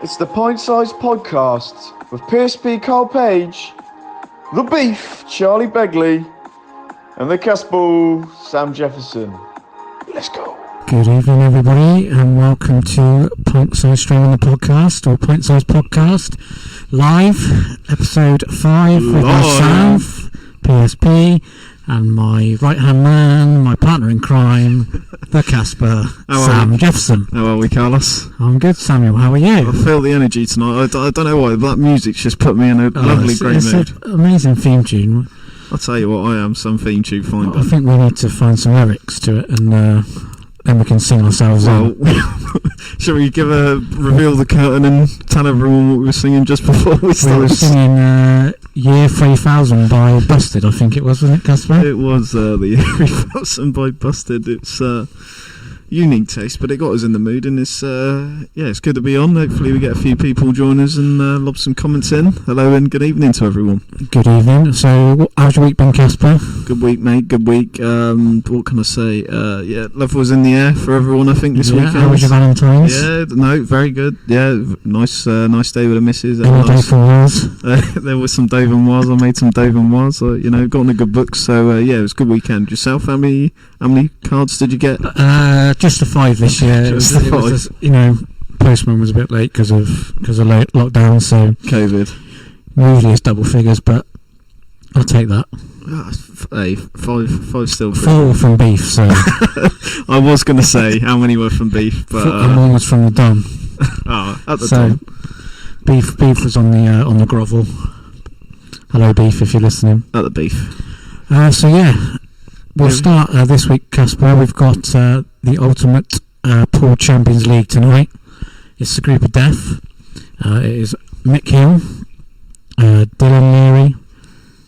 It's the Pint Size Podcast with PSP Karl Page, the Beef Charlie Begley, and the Casper Sam Jefferson. Let's go. Good evening, everybody, and welcome to Pint Size Streaming the Podcast, or Pint Size Podcast Live, episode 5 with myself, PSP, and my right-hand man, my partner in crime, the Casper, Sam Jefferson. How are we, Carlos? I'm good, Samuel. How are you? I feel the energy tonight. I don't know why, that music's just put me in a lovely, great mood. It's an amazing theme tune. I'll tell you what, I am some theme tune finder. I think we need to find some lyrics to it, and then we can sing ourselves out. Shall we reveal the curtain and tell everyone what we were singing just before we started? We were singing Year 3000 by Busted, I think it was, wasn't it, Casper? It was the Year 3000 by Busted. It's unique taste, but it got us in the mood, and it's good to be on. Hopefully we get a few people join us and lob some comments in. Hello and good evening to everyone. Good evening. So how's your week been, Casper? Good week, mate, good week. What can I say? Love was in the air for everyone, I think, this weekend. How was your Valentine's? Yeah, no, very good. Yeah, nice day with the missus. Any Dave and Wars? There was some Dave and Wars. I made some Dave and Wars. Got on a good book. So it was a good weekend. Yourself, how many cards did you get? Just the 5 this year. It was just, postman was a bit late because of late lockdown. So COVID. Usually it's double figures, but I'll take that. Hey, five still. 4 from beef. So I was going to say how many were from beef, but and 1 was from the Don. At the Don. Beef was on the grovel. Hello, beef, if you're listening. At the beef. We'll start this week, Casper. We've got the Ultimate Pool Champions League tonight. It's the group of death. It is Mick Hill, Dylan Leary,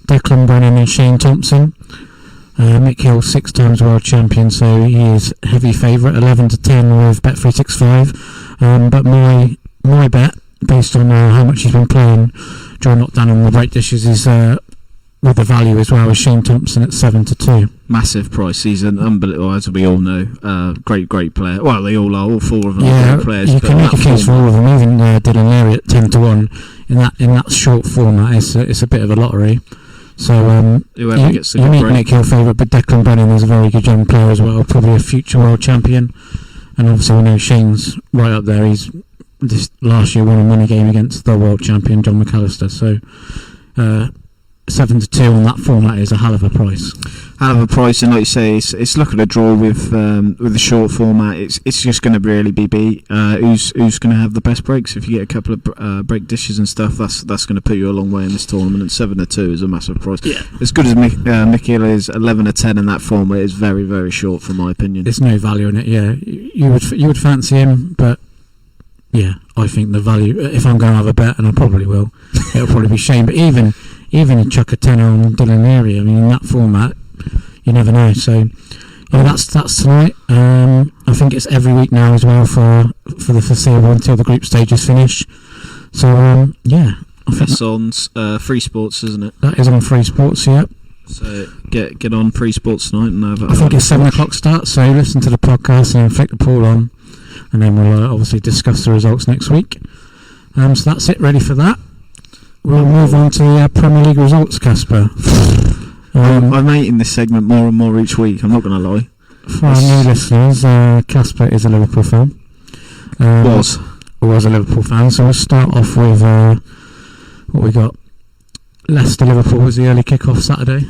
Declan Brennan and Shane Thompson. Mick Hill 6 times world champion, so he is heavy favourite, 11-10 with Bet365. But my bet, based on how much he's been playing during lockdown on the break dishes, is with the value as well, as Shane Thompson at 7-2. Massive price. He's an unbelievable, as we all know, great player. Well, they all are, all 4 of them are great players. You can make a case for all of them, even Dylan Leary at 10-1. In that short format, it's a bit of a lottery. So whoever gets the you good make break. your favourite, but Declan Brennan is a very good young player as well, probably a future world champion. And obviously we know Shane's right up there. He's this last year won a money game against the world champion John McAllister. So 7-2 on that format is a hell of a price. And like you say, it's looking at a draw with the short format. It's just going to really be who's going to have the best breaks. If you get a couple of break dishes and stuff, that's going to put you a long way in this tournament. And 7-2 is a massive price. Yeah. As good as Mick Hill is, 11-10 in that format is very, very short, from my opinion. There's no value in it. Yeah, you would fancy him, but yeah, I think the value. If I'm going to have a bet, and I probably will, it'll probably be Shane. But even you chuck a 10 on Dylan Leary, I mean, in that format, you never know. So that's tonight. I think it's every week now as well for the foreseeable until the group stages finish. So I think that's on Free Sports, isn't it? That is on Free Sports. Yeah. So get on Free Sports tonight and have. I think it's 7 o'clock start. So listen to the podcast and then flick the pool on, and then we'll obviously discuss the results next week. So that's it. Ready for that? We'll move on to the Premier League results, Casper. I'm hating this segment more and more each week, I'm not going to lie. For our new listeners, Casper is a Liverpool fan. Was a Liverpool fan, so we'll start off with what we got. Leicester-Liverpool was the early kick-off Saturday.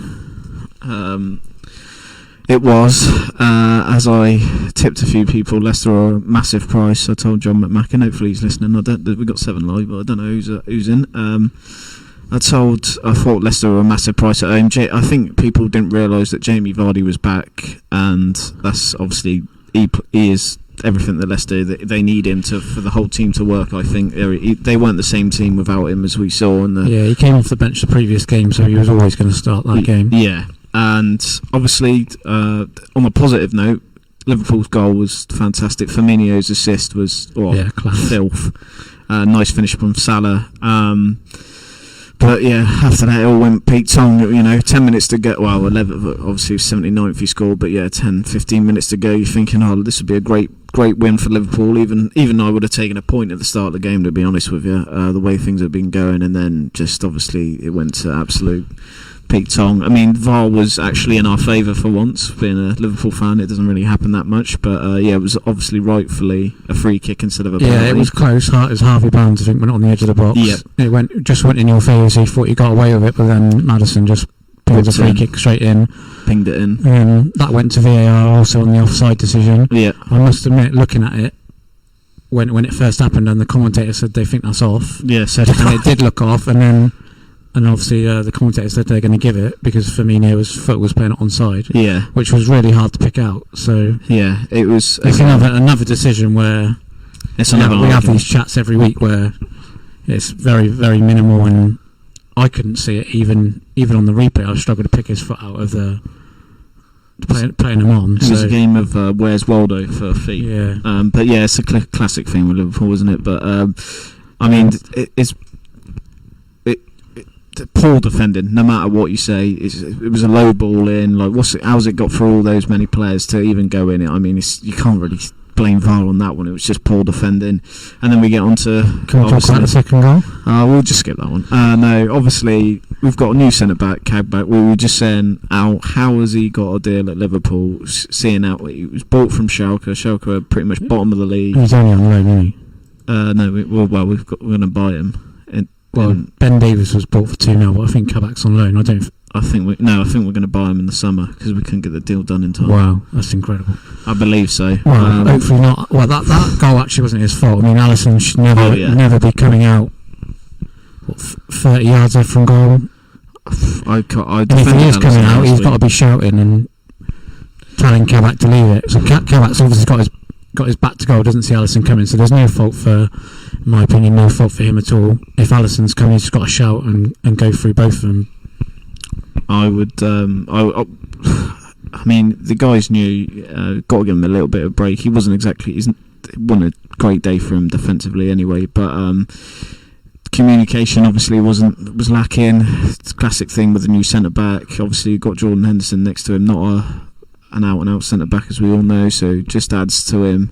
It was, as I tipped a few people, Leicester are a massive price. I told John McMacken, hopefully he's listening. We got 7 live, but I don't know who's in. I thought Leicester were a massive price at home. I think people didn't realise that Jamie Vardy was back, and that's obviously he is everything that Leicester they need him for the whole team to work. I think they weren't the same team without him, as we saw. He came off the bench the previous game, so he was always going to start that game. Yeah. And obviously, on a positive note, Liverpool's goal was fantastic. Firmino's assist was filth. Nice finish from Salah. But yeah, after that it all went peak Tong. 10 minutes to go. Well, 11. Obviously, it was 79th he scored. But yeah, 10, 15 minutes to go. You're thinking, oh, this would be a great win for Liverpool. Even I would have taken a point at the start of the game, to be honest with you. The way things have been going, and then just obviously it went to absolute peak Tong. I mean, VAR was actually in our favour for once. Being a Liverpool fan, it doesn't really happen that much. But yeah, it was obviously rightfully a free kick instead of a penalty. Yeah, it was close. It was Harvey Barnes, I think, went on the edge of the box. Yep. It went in your favour, so you thought you got away with it, but then Maddison just pulled a free kick straight in. Pinged it in. And that went to VAR also on the offside decision. Yeah. I must admit, looking at it, when it first happened and the commentator said they think that's off. Yeah, said and it did look off, and obviously the commentator said they're going to give it because Firmino's foot was playing it onside. Yeah, which was really hard to pick out. So yeah, it was. It's another decision where it's another. We have these chats every week where it's very, very minimal, and I couldn't see it even on the replay. I struggled to pick his foot out of the playing him on. It was a game of where's Waldo for feet. Yeah. But yeah, it's a classic thing with Liverpool, isn't it? But I mean, it's poor defending. No matter what you say, it was a low ball in. Like, how's it got for all those many players to even go in it? I mean, you can't really blame VAR on that one. It was just poor defending. And then we get on to... Can we talk about the second goal? We'll just skip that one. No, obviously, we've got a new centre-back, Cagback. We were just saying, how has he got a deal at Liverpool, seeing out he was bought from Schalke. Schalke are pretty much bottom of the league. He's only on loan, isn't he? No, we're going to buy him. Ben Davies was bought for 2 mil, but I think Kabak's on loan. I think we're going to buy him in the summer because we couldn't get the deal done in time. Wow, that's incredible. I believe so. Well, hopefully not. Well, that goal actually wasn't his fault. I mean, Alisson should never be coming out 30 yards out from goal. And if he is coming out, he's got to be shouting and telling Kabak to leave it. So Kabak's obviously got his back to goal, doesn't see Alisson coming, so there's no fault in my opinion, no fault for him at all. If Alisson's coming, he's just got to shout and go through both of them. I would I mean, the guys knew, got to give him a little bit of break. He wasn't it wasn't a great day for him defensively anyway, but communication obviously was lacking. It's a classic thing with the new centre back. Obviously you've got Jordan Henderson next to him, not an out and out centre back as we all know, so just adds to him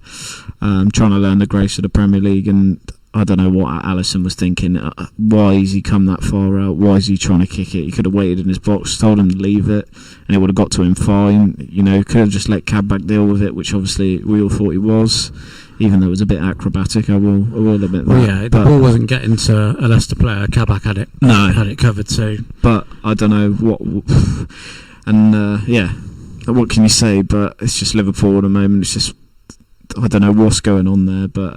trying to learn the grace of the Premier League. And I don't know what Alisson was thinking. Why is he come that far out? Why is he trying to kick it? He could have waited in his box, told him to leave it, and it would have got to him fine. Could have just let Kabak deal with it, which obviously we all thought he was, even though it was a bit acrobatic. I will admit that. Well, yeah, the ball wasn't getting to a Leicester player. Kabak had it covered too. But I don't know what, and yeah, what can you say? But it's just Liverpool at the moment. It's just, I don't know what's going on there, but.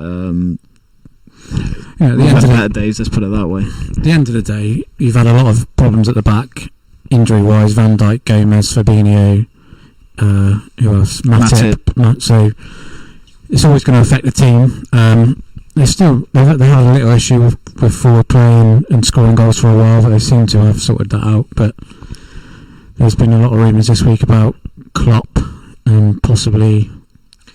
Yeah, we've had better days, let's put it that way. At the end of the day, you've had a lot of problems at the back, injury-wise. Van Dijk, Gomez, Fabinho, who else? Matip. So it's always going to affect the team. They had a little issue with forward play and scoring goals for a while, but they seem to have sorted that out. But there's been a lot of rumours this week about Klopp possibly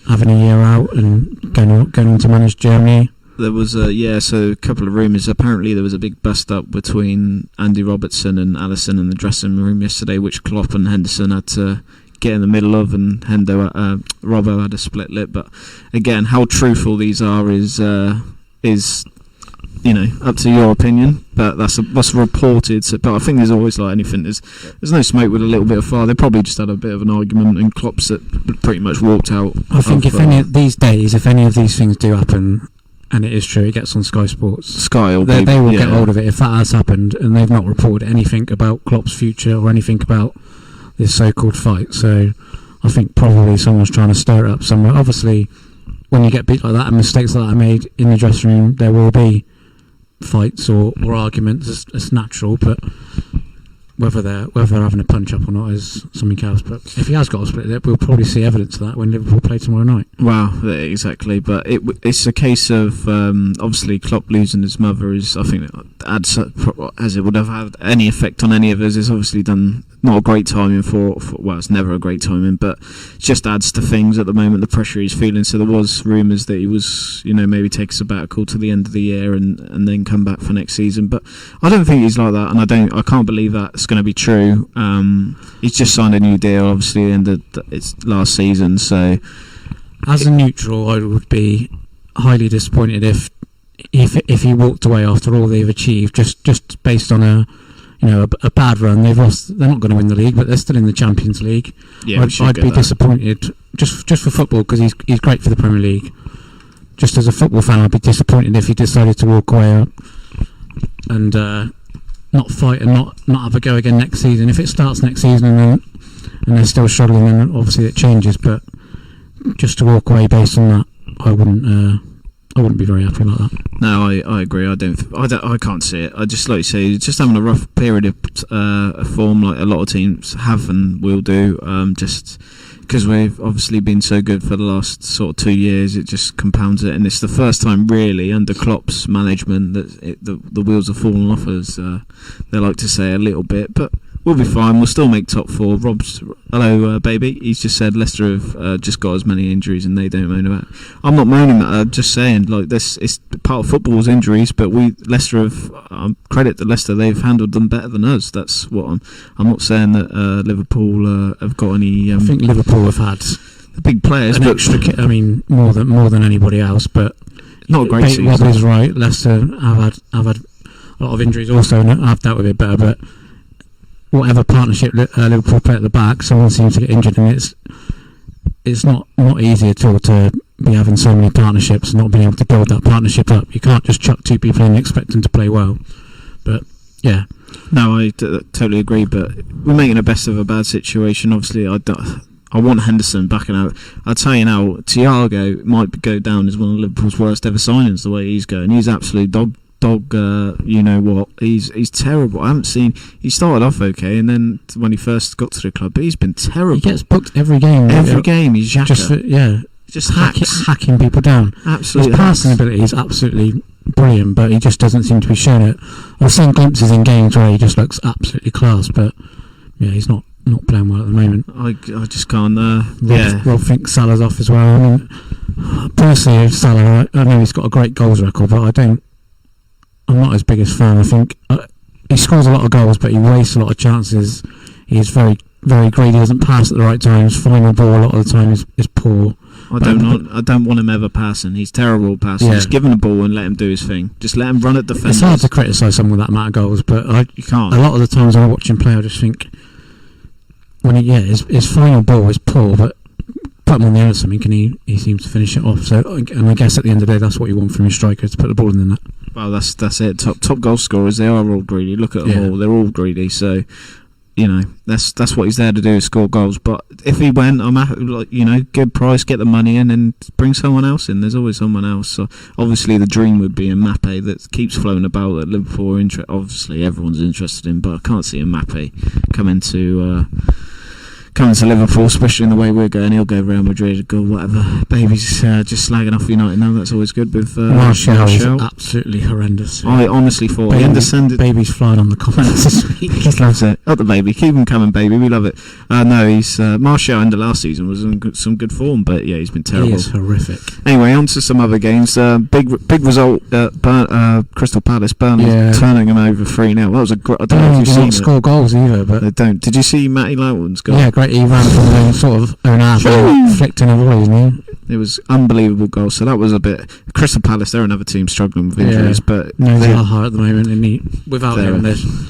having a year out and going on to manage Germany. There was so a couple of rumours. Apparently there was a big bust up between Andy Robertson and Alisson in the dressing room yesterday, which Klopp and Henderson had to get in the middle of, and Robbo had a split lip. But again, how truthful these are is up to your opinion. But that's what's reported. So, but I think there's always, like anything, there's no smoke with a little bit of fire. They probably just had a bit of an argument, and Klopp's pretty much walked out. I think if any of these things do happen, and it is true, it gets on Sky Sports. They will get hold of it if that has happened, and they've not reported anything about Klopp's future or anything about this so-called fight. So I think probably someone's trying to stir it up somewhere. Obviously, when you get beat like that and mistakes like that are made in the dressing room, there will be fights or arguments. It's natural, but whether they're having a punch up or not is something else. But if he has got a split lip, we'll probably see evidence of that when Liverpool play tomorrow night. Wow, exactly. But it's a case of obviously Klopp losing his mother is, I think, adds, as it would have had any effect on any of us. It's obviously done not a great timing for well, it's never a great timing, but it just adds to things at the moment, the pressure he's feeling. So there was rumours that he was, maybe take a sabbatical to the end of the year and then come back for next season. But I don't think he's like that, and I can't believe that's going to be true. He's just signed a new deal, obviously, ended its last season. So, as a neutral, I would be highly disappointed if he walked away after all they've achieved, just based on a bad run. They've lost. They're not going to win the league, but they're still in the Champions League. Yeah, I'd be disappointed just for football, because he's great for the Premier League. Just as a football fan, I'd be disappointed if he decided to walk away and not fight and not have a go again next season. If it starts next season and they're still struggling, then obviously it changes. But just to walk away based on that, I wouldn't be very happy like that. No, I agree. I can't see it. I just, like you say, just having a rough period of form, like a lot of teams have and will do. Just because we've obviously been so good for the last sort of 2 years, it just compounds it. And it's the first time really under Klopp's management that the wheels have fallen off us. They like to say a little bit, but we'll be fine. We'll still make top four. Hello, baby. He's just said Leicester have just got as many injuries and they don't moan about it. I'm not moaning that. I'm just saying, like, this is part of football's injuries, but Leicester have, credit to Leicester, they've handled them better than us. That's what I'm not saying that Liverpool have got any. I think Liverpool have had the big players, an extra more than anybody else, but not a great season. Rob is right. Leicester have had a lot of injuries also, and I've dealt with it better, but whatever partnership Liverpool play at the back, someone seems to get injured, and it's not easy at all to be having so many partnerships and not being able to build that partnership up. You can't just chuck two people in and expect them to play well. But yeah, no, I totally agree. But we're making the best of a bad situation. Obviously, I want Henderson backing out. I'll tell you now, Thiago might go down as one of Liverpool's worst ever signings. The way he's going, he's absolute dog. You know what? He's terrible. I haven't seen. He started off okay, and then when he first got to the club, but he's been terrible. He gets booked every game. Every game, he's just hacking people down. Absolutely, his passing ability is absolutely brilliant, but he just doesn't seem to be showing it. I've seen glimpses in games where he just looks absolutely class, but yeah, he's not playing well at the moment. I just can't. Rob thinks Salah's off as well. I mean, personally, Salah, I know he's got a great goals record, but I'm not his biggest fan. I think he scores a lot of goals, but he wastes a lot of chances. He's very, very greedy. He doesn't pass at the right times. Final ball a lot of the time is poor. I don't want him ever passing. He's terrible passing. Yeah. Just give him the ball and let him do his thing. Just let him run at defenders. It's hard to criticise someone with that amount of goals, but you can't. A lot of the times when I watch him play, I just think his final ball is poor, but put him on the end of something and he seems to finish it off. So, and I guess at the end of the day, that's what you want from your striker, to put the ball in the net. Well, that's it. Top goal scorers, they are all greedy. Look at them all; they're all greedy. So, that's what he's there to do, is score goals. But if he went, I'm happy, good price, get the money in, and bring someone else in. There's always someone else. So obviously, the dream would be a Mbappe that keeps floating about that Liverpool are obviously everyone's interested in, but I can't see a Mbappe coming to Liverpool, especially in the way we're going. He'll go Real Madrid, go whatever. Baby's just slagging off United now. That's always good with Martial is absolutely horrendous. I honestly thought he descended. Baby's flying on the comments this week. He loves it. Up the baby, keep him coming, baby. We love it. No, he's Martial in the last season was in some good form, but yeah, he's been terrible. He is horrific. Anyway, on to some other games. Big result at Crystal Palace. Burnley turning them over 3-0. That was a great. I don't know if you've seen it. Score goals either, but they don't. Did you see Matty Loudon's goal? Yeah, great. He ran from the sort of own half and flicked in a volley, didn't he? It was unbelievable goal. So that was a bit. Crystal Palace, they're another team struggling with injuries, but they are hard at the moment. And without him,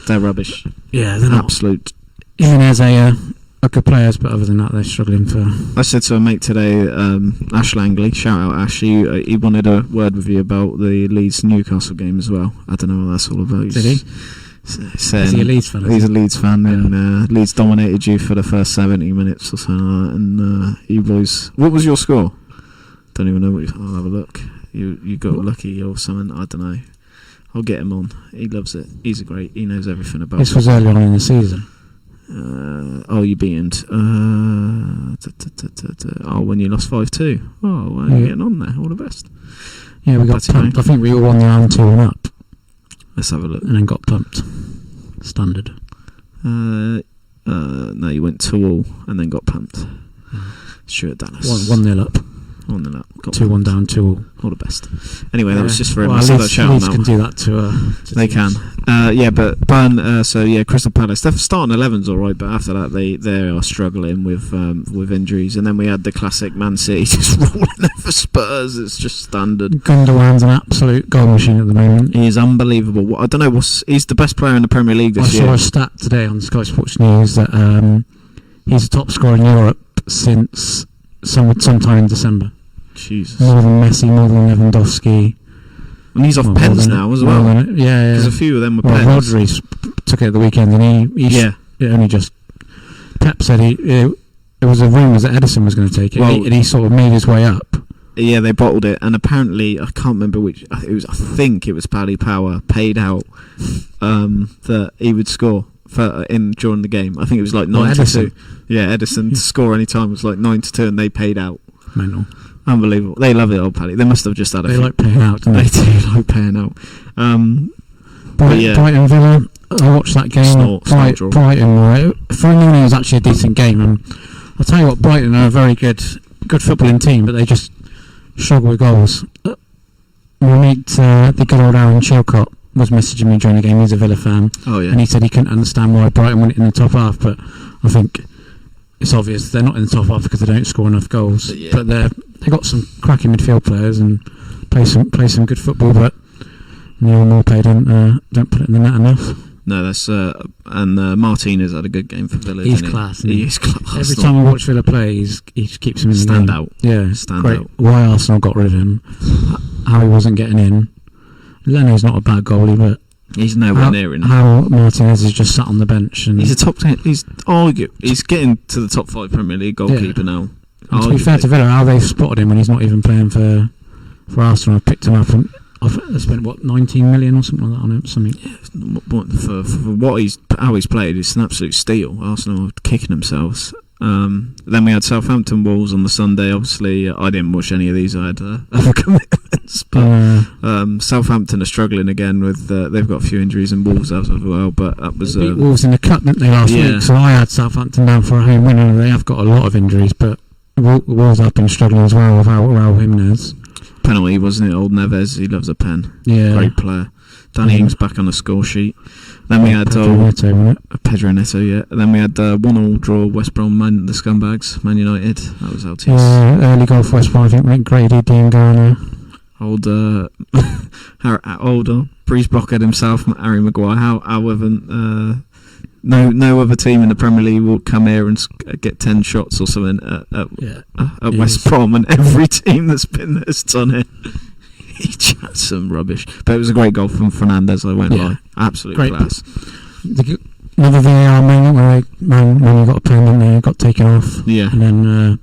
they're rubbish. Yeah, they're not absolute. Even as a good players, but other than that, they're struggling for. I said to a mate today, Ash Langley, shout out Ash. He wanted a word with you about the Leeds Newcastle game as well. I don't know what that's all about. Did he? Is he a Leeds fan? He's a Leeds fan, and Leeds dominated you for the first 70 minutes or so, and you boys. What was your score? Don't even know what. I'll have a look. You got lucky or something. I don't know. I'll get him on. He loves it. He knows everything about This it. was early on in the season. You beat when you lost 5-2. Oh, well, you're getting on there. All the best. Yeah, we got pumped. I think we all won the round 2-1 up. Let's have a look. And then got pumped. Standard. No, you went 2-all and then got pumped. Stuart Dallas. 1-0 up. 1-0 up. 2-1 down, 2-all. All the best. Anyway, that was just for him. Leeds can do that to they can. But Burn. Crystal Palace. Their starting 11's all right, but after that they are struggling with injuries. And then we had the classic Man City just rolling over Spurs. It's just standard. Gundogan's an absolute goal machine at the moment. He is unbelievable. I don't know he's the best player in the Premier League this year. I saw a stat today on Sky Sports News that he's the top scorer in Europe since sometime in December. Jesus. More than Messi, more than Lewandowski. And he's off pens now as well. Yeah. Because a few of them were pens. Rodri took it at the weekend, and he only just. Pep said it was a rumour that Edison was going to take it, and he sort of made his way up. Yeah, they bottled it, and apparently I can't remember which. I think it was Paddy Power paid out that he would score during the game. I think it was like 9-2. Yeah, Edison to score any time was like 9-2, and they paid out. Mental. Unbelievable. They love it, old Paddy. They must have just had a They like paying out, don't they? They do like paying out. Brighton Villa, I watched that game. Brighton, right? For anyone, it was actually a decent game. And I'll tell you what, Brighton are a very good footballing team, but they just struggle with goals. We meet the good old Aaron Chilcott was messaging me during the game. He's a Villa fan. Oh, yeah. And he said he couldn't understand why Brighton went in the top half, but I think it's obvious they're not in the top half because they don't score enough goals. But they've got some cracking midfield players and play some good football, but Neil Morpay don't put it in the net enough. No, that's and Martinez had a good game for Villa. He's class. He is class. Every time I watch Villa play, he just keeps him in the stand game. out. Yeah, stand great. out. Why Arsenal got rid of him? How he wasn't getting in? Leno's not a bad goalie, but he's nowhere near in. How Martinez is just sat on the bench and he's a top 10. He's getting to the top 5 Premier League goalkeeper now. And to be fair to Villa, how they've spotted him when he's not even playing for Arsenal, I've picked him up and I've spent 19 million or something like that on him. Something. Yeah, for how he's played, it's an absolute steal. Arsenal are kicking themselves. Then we had Southampton Wolves on the Sunday. Obviously, I didn't watch any of these. I had other commitments. But Southampton are struggling again with they've got a few injuries, and Wolves have as well. But that was beat Wolves in the cup, didn't they, last week? So I had Southampton down for a home win, and they have got a lot of injuries. But Wolves have been struggling as well without Raul Jimenez. Penalty, wasn't it? Old Neves, he loves a pen. Yeah, great player. Danny Ings back on the score sheet. Then we had Pedro Neto, yeah. Then we had 1-1 draw West Brom, the Scumbags, Man United. That was LTS. Early goal for West Brom, I think, went Grady, Dean Garner. Old Breeze Blockhead himself, Harry Maguire. How no other team in the Premier League will come here and get 10 shots or something at West Brom, and every team that's been there has done it. He chatted some rubbish, but it was a great goal from Fernandes. I won't lie, absolute great class. Another VAR moment where when he got a pen and they got taken off. Yeah, and then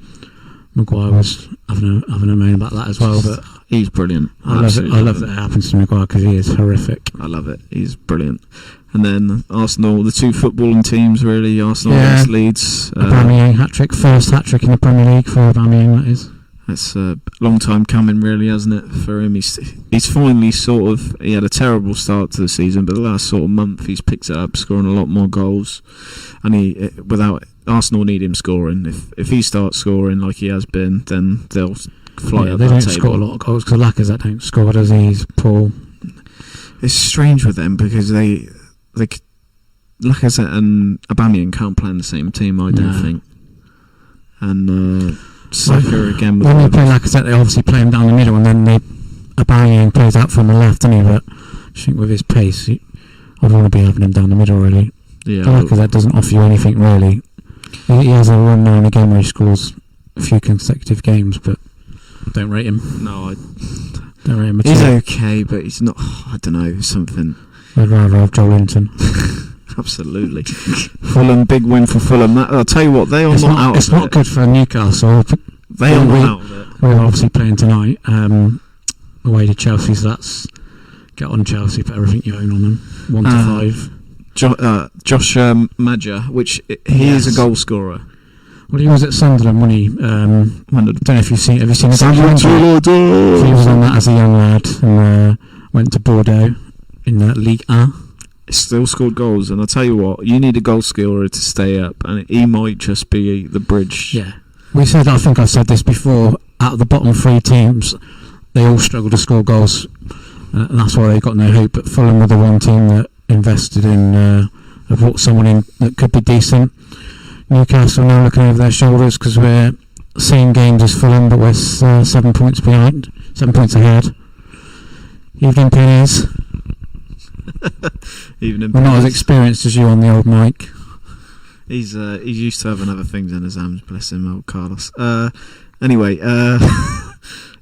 Maguire was having a moan about that as well. But he's brilliant. I love that it happens to Maguire because he is horrific. I love it. He's brilliant. And then Arsenal, the two footballing teams really. Arsenal against Leeds. Aubameyang hat-trick, first hat-trick in the Premier League for Aubameyang, that is. It's a long time coming, really, hasn't it, for him? He's finally he had a terrible start to the season, but the last sort of month he's picked it up, scoring a lot more goals. And without Arsenal need him scoring. If he starts scoring like he has been, then they'll fly up they that don't table. Score a lot of goals because Lacazette don't score, does he? He's poor. It's strange with them because they Lacazette and Aubameyang can't play in the same team, I don't think. And Saka again. When they play Lacazette, they obviously play him down the middle, and then Aubameyang plays out from the left, doesn't he? But I think with his pace, I'd want to be having him down the middle, really. Yeah, Lacazette doesn't offer you anything, really. He has a run now and again where he scores a few consecutive games, but I don't rate him. No, I don't rate him at he's all. okay, but he's not. I don't know, something. I'd rather have Joel Linton. Absolutely. Fulham, big win for Fulham. I'll tell you what, they are not out of it. It's not good for Newcastle. They are not out of it. We're obviously playing tonight away to Chelsea, so that's Get on Chelsea, put everything you own on them. 1 to 5. Josh Maja, which he is a goal scorer. Well, he was at Sunderland when he. I don't know if you've seen. Have you seen his Sunderland? He was on that as a young lad and went to Bordeaux in Ligue 1. Still scored goals, and I tell you what, you need a goal scorer to stay up, and he might just be the bridge. Yeah, I think I've said this before. Out of the bottom 3 teams, they all struggle to score goals, and that's why they've got no hope. But Fulham were the one team that invested in, have brought someone in that could be decent. Newcastle now looking over their shoulders because we're same games as Fulham, but we're 7 points behind, 7 points ahead. Evening pennies. Evening. We're not as experienced as you on the old mic. He's used to having other things in his hands. Bless him, old Carlos. Anyway,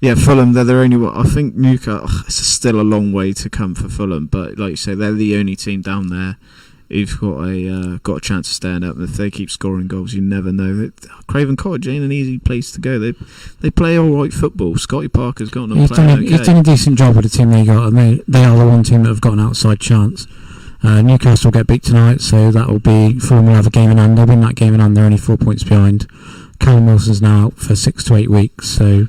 yeah, Fulham. They're the only one. I think Newcastle. It's still a long way to come for Fulham, but like you say, they're the only team down there who've got a chance of staying up. And if they keep scoring goals, you never know. Craven Cottage ain't an easy place to go. They play all right football. Scotty Parker's got them playing okay. He's done a decent job with the team they got, and they are the one team that have got an outside chance. Newcastle will get beat tonight, so that will be Fulham will have a game in hand. They'll win that game in hand. They're only 4 points behind. Callum Wilson's now out for 6 to 8 weeks, so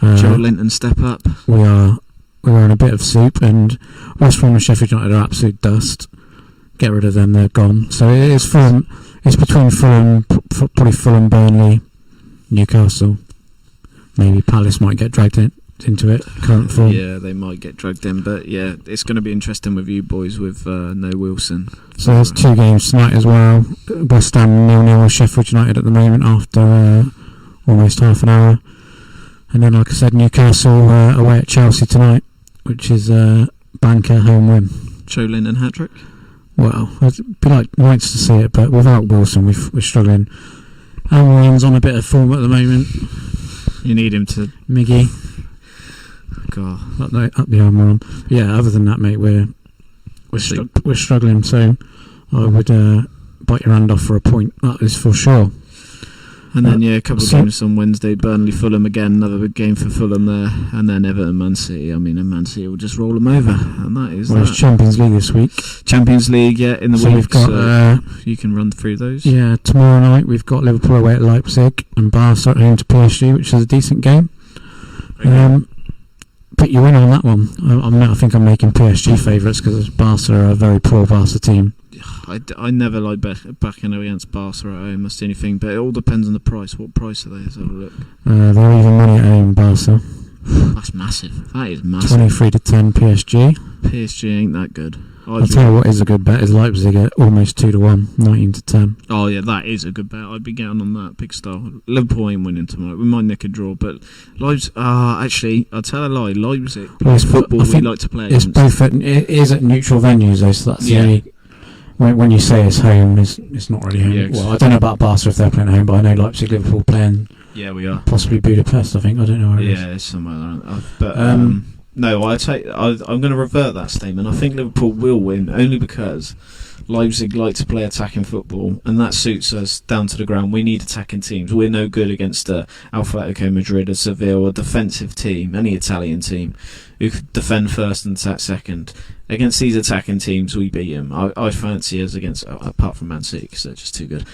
Joe Linton step up. We are in a bit of soup, and West Brom and Sheffield United are absolute dust. Get rid of them; they're gone. So it is Fulham. It's between Fulham, probably Fulham, Burnley, Newcastle. Maybe Palace might get dragged into it. Current form. Yeah, they might get dragged in, but yeah, it's going to be interesting with you boys with no Wilson. So there's 2 games tonight as well. West Ham 0-0 with Sheffield United at the moment after almost half an hour, and then like I said, Newcastle away at Chelsea tonight, which is banker home win. Joe Linton hat-trick. Well, I'd be nice to see it, but without Wilson, we're struggling. Almiron's on a bit of form at the moment. You need him to Miggy. God, up the Almiron. But yeah, other than that, mate, we're struggling. So I would bite your hand off for a point. That is for sure. And then a couple of games on Wednesday. Burnley, Fulham again, another big game for Fulham there, and then Everton, Man City. I mean, and Man City will just roll them over, and that is. Well, it's Champions League this week. Champions League, yeah, in the week. We've got, you can run through those. Yeah, tomorrow night we've got Liverpool away at Leipzig and Barca at home to PSG, which is a decent game. Put you in on that one. I think I'm making PSG favourites because Barca are a very poor Barca team. I never like backing against Barca at home. That's the only thing, but it all depends on the price. What price are they? Let's have a look. They're even money at home, Barca. That's massive. That is massive. 23 to 10 PSG. PSG ain't that good. I'll tell you what is a good bet is Leipzig at almost 2 to 1, 19 to 10. Oh yeah, that is a good bet. I'd be getting on that big style. Liverpool ain't winning tomorrow. We might nick a draw, but Leipzig. Actually, I'll tell a lie. Leipzig plays football we like to play. It's both. It is at neutral venues though, so that's the only. When you say it's home, it's not really home. Yeah, well, I don't know about Barca if they're playing at home, but I know Leipzig, Liverpool playing. Yeah, we are. Possibly Budapest, I think. I don't know where it is. Yeah, it's somewhere like that. But no, I'm going to revert that statement. I think Liverpool will win only because Leipzig like to play attacking football, and that suits us down to the ground. We need attacking teams. We're no good against Atletico Madrid, a Seville, a defensive team, any Italian team who could defend first and attack second. Against these attacking teams, we beat them. I fancy us against, apart from Man City, because they're just too good.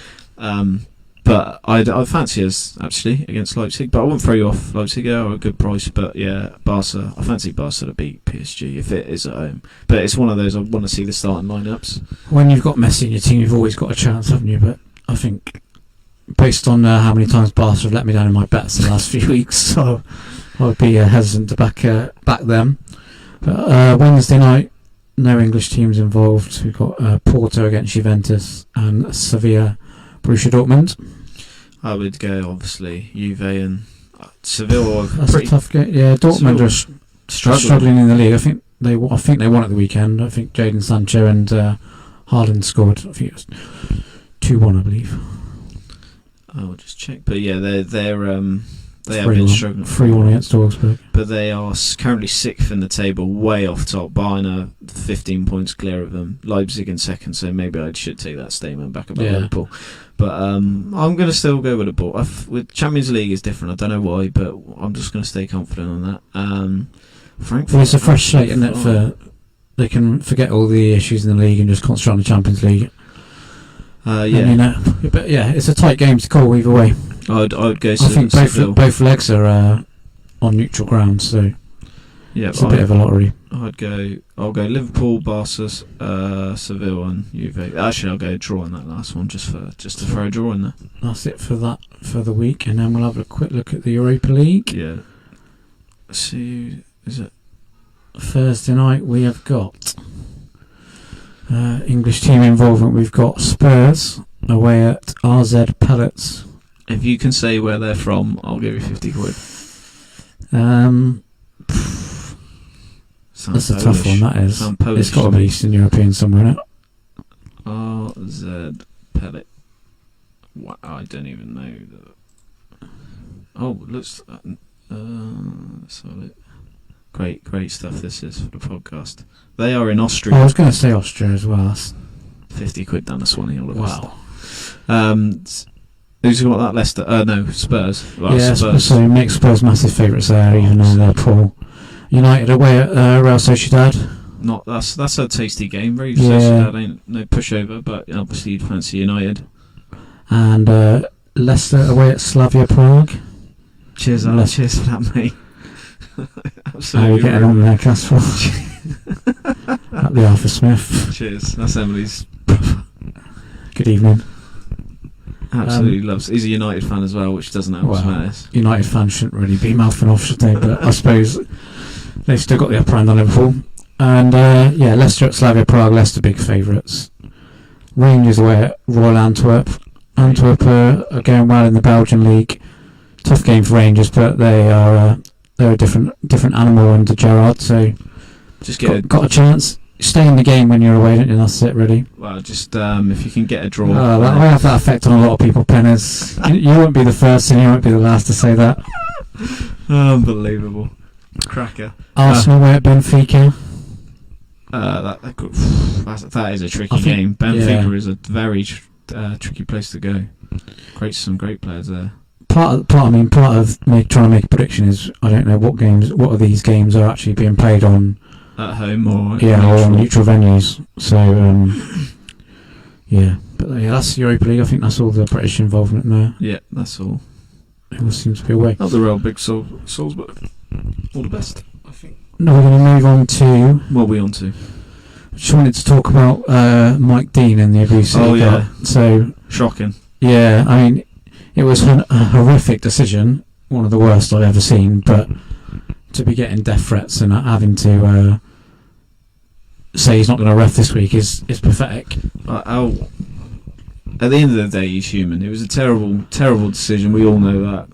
But I fancy us actually against Leipzig, but I won't throw you off. Leipzig are a good price, but yeah, Barca. I fancy Barca to beat PSG if it is at home. But it's one of those I want to see the starting lineups. When you've got Messi in your team, you've always got a chance, haven't you? But I think based on how many times Barca have let me down in my bets in the last few weeks, so I'd be hesitant to back them. But Wednesday night, no English teams involved. We've got Porto against Juventus and Sevilla, Borussia Dortmund. I would go obviously Juve and Seville. That's a tough game. Yeah, Dortmund are struggling in the league. I think they won at the weekend. I think Jadon Sancho and Haaland scored. I think it was 2-1, I believe. I'll just check. But yeah, they have been struggling. 3-1 against Augsburg. But they are currently 6th in the table, way off top. Bayern 15 points clear of them. Leipzig in second, so maybe I should take that statement back about Liverpool. But I'm going to still go with Liverpool. With Champions League is different. I don't know why, but I'm just going to stay confident on that. Frankfurt. Well, it's a fresh slate, isn't it, they can forget all the issues in the league and just concentrate on the Champions League. But yeah, it's a tight game to call either way. I'd go. I think both legs are on neutral ground, so it's a bit of a lottery. I'll go Liverpool, Barca, Seville, and Juve. Actually, I'll go draw on that last one just to throw a draw in there. That's it for the week, and then we'll have a quick look at the Europa League. Yeah. Let's see, is it Thursday night? We have got English team involvement. We've got Spurs away at RZ Pellets. If you can say where they're from, I'll give you 50 quid. That's a tough one, that is. Polish, it's got to be Eastern European somewhere, isn't it? RZ Pellet. Wow, I don't even know. Oh, looks. Solid. Great stuff this is for the podcast. They are in Austria. I was going to say Austria as well. That's 50 quid down the Swanee, all of us. Wow. Who's got that? Leicester? No, Spurs. Well, yeah, Spurs. So make Spurs massive favourites there, even though they're poor. United away at Real Sociedad. That's a tasty game. Real Sociedad ain't no pushover, but obviously you'd fancy United. And Leicester away at Slavia Prague. Cheers for that, mate. Absolutely. How are you getting on there, Casper? At the Arthur Smith. Cheers. That's Emily's. Good evening. Absolutely loves. He's a United fan as well, which doesn't help us matters. United fans shouldn't really be mouthing off, should they? But I suppose they've still got the upper hand on Liverpool. And Leicester at Slavia Prague. Leicester big favourites. Rangers away at Royal Antwerp. Antwerp are going well in the Belgian league. Tough game for Rangers, but they're a different animal under Gerrard. So just got a chance. Stay in the game when you're away, don't you? That's it, really. Well, just if you can get a draw. That will have that effect on a lot of people, Penners. You won't be the first and you won't be the last to say that. Unbelievable. Cracker. Arsenal away at Benfica. That is a tricky game. Benfica is a very tricky place to go. Some great players there. Part of trying to make a prediction is I don't know what of these games are actually being played on at home or on neutral venues. So but that's Europa League. I think that's all the British involvement in there. Yeah, that's all. It all seems to be away. Not the real big Salzburg. All the best, I think. Now we're going to move on to. What are we on to? Just wanted to talk about Mike Dean and the abuse. Oh yeah. So shocking. Yeah, I mean, it was a horrific decision, one of the worst I've ever seen. But to be getting death threats and having to say he's not going to ref this week is pathetic. At the end of the day, he's human. It was a terrible decision. We all know that.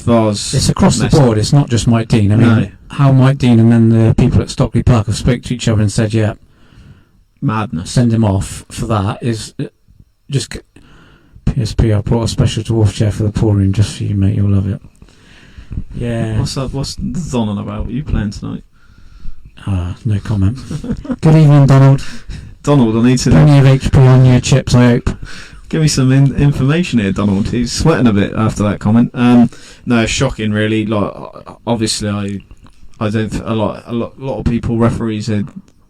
VAR's it's across the board. It's not just Mike Dean. I mean, how Mike Dean and then the people at Stockley Park have spoke to each other and said, "Yeah, madness. Send him off for that." Is just PSP. I brought a special dwarf chair for the pouring just for you, mate. You'll love it. Yeah. What's Don on about? What are you playing tonight? No comment. Good evening, Donald. Donald, I need to plenty of HP on your chips, I hope. Give me some information here, Donald. He's sweating a bit after that comment. No, shocking, really. Like, obviously, I don't. A lot of people, referees, are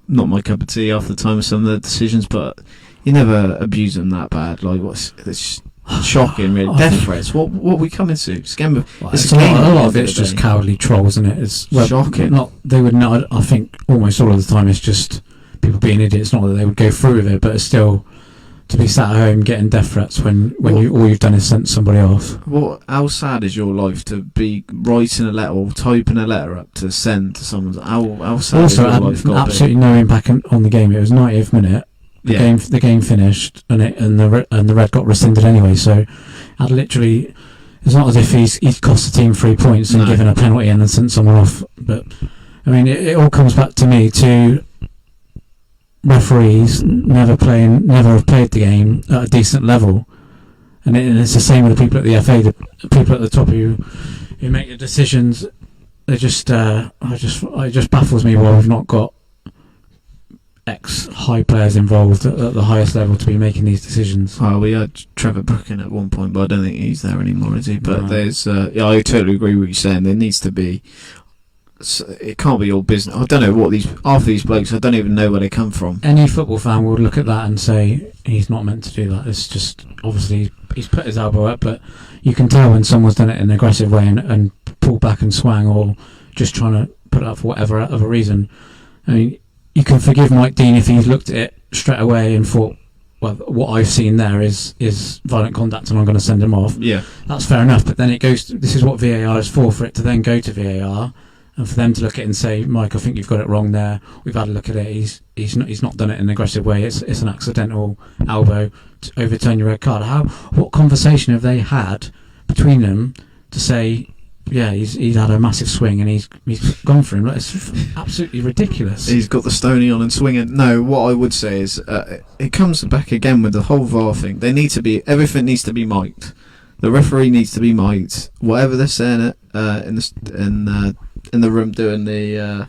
not my cup of tea after the time of some of the decisions, but you never abuse them that bad. Like, it's shocking, really. Death threats. What are we coming to? Scam. It's a lot of it's just cowardly trolls, isn't it? It's shocking. They would not. I think almost all of the time it's just people being idiots. Not that they would go through with it, but it's still. To be sat at home getting death threats when all you've done is sent somebody off. How sad is your life to be writing a letter or typing a letter up to send to someone? How sad is your life? Also, had absolutely no impact on the game. It was 90th minute. The game finished and the red got rescinded anyway. So, I'd literally. It's not as if he's cost the team 3 points and given a penalty and then sent someone off. But I mean, it all comes back to me to. Referees never have played the game at a decent level, and it's the same with the people at the FA, the people at the top who make the decisions. They just it just baffles me why we've not got ex-high players involved at the highest level to be making these decisions. Well, we had Trevor Brooking at one point, but I don't think he's there anymore, is he? But there's I totally agree with what you're saying. There needs to be it can't be all business. I don't know what half of these blokes, I don't even know where they come from. Any football fan would look at that and say he's not meant to do that. It's just obviously he's put his elbow up, but you can tell when someone's done it in an aggressive way and pulled back and swang, or just trying to put it up for whatever other reason. I mean, you can forgive Mike Dean if he's looked at it straight away and thought, well, what I've seen there is violent contact and I'm going to send him off. Yeah, that's fair enough. But then it goes. This is what VAR is for it to then go to VAR. And for them to look at it and say, Mike, I think you've got it wrong there. We've had a look at it. He's not done it in an aggressive way. It's an accidental elbow to overturn your red card. What conversation have they had between them to say, yeah, he's had a massive swing and he's gone for him? It's absolutely ridiculous. He's got the stony on and swinging. No, what I would say is it comes back again with the whole VAR thing. Everything needs to be mic'd. The referee needs to be mic'd. Whatever they're saying in the room doing the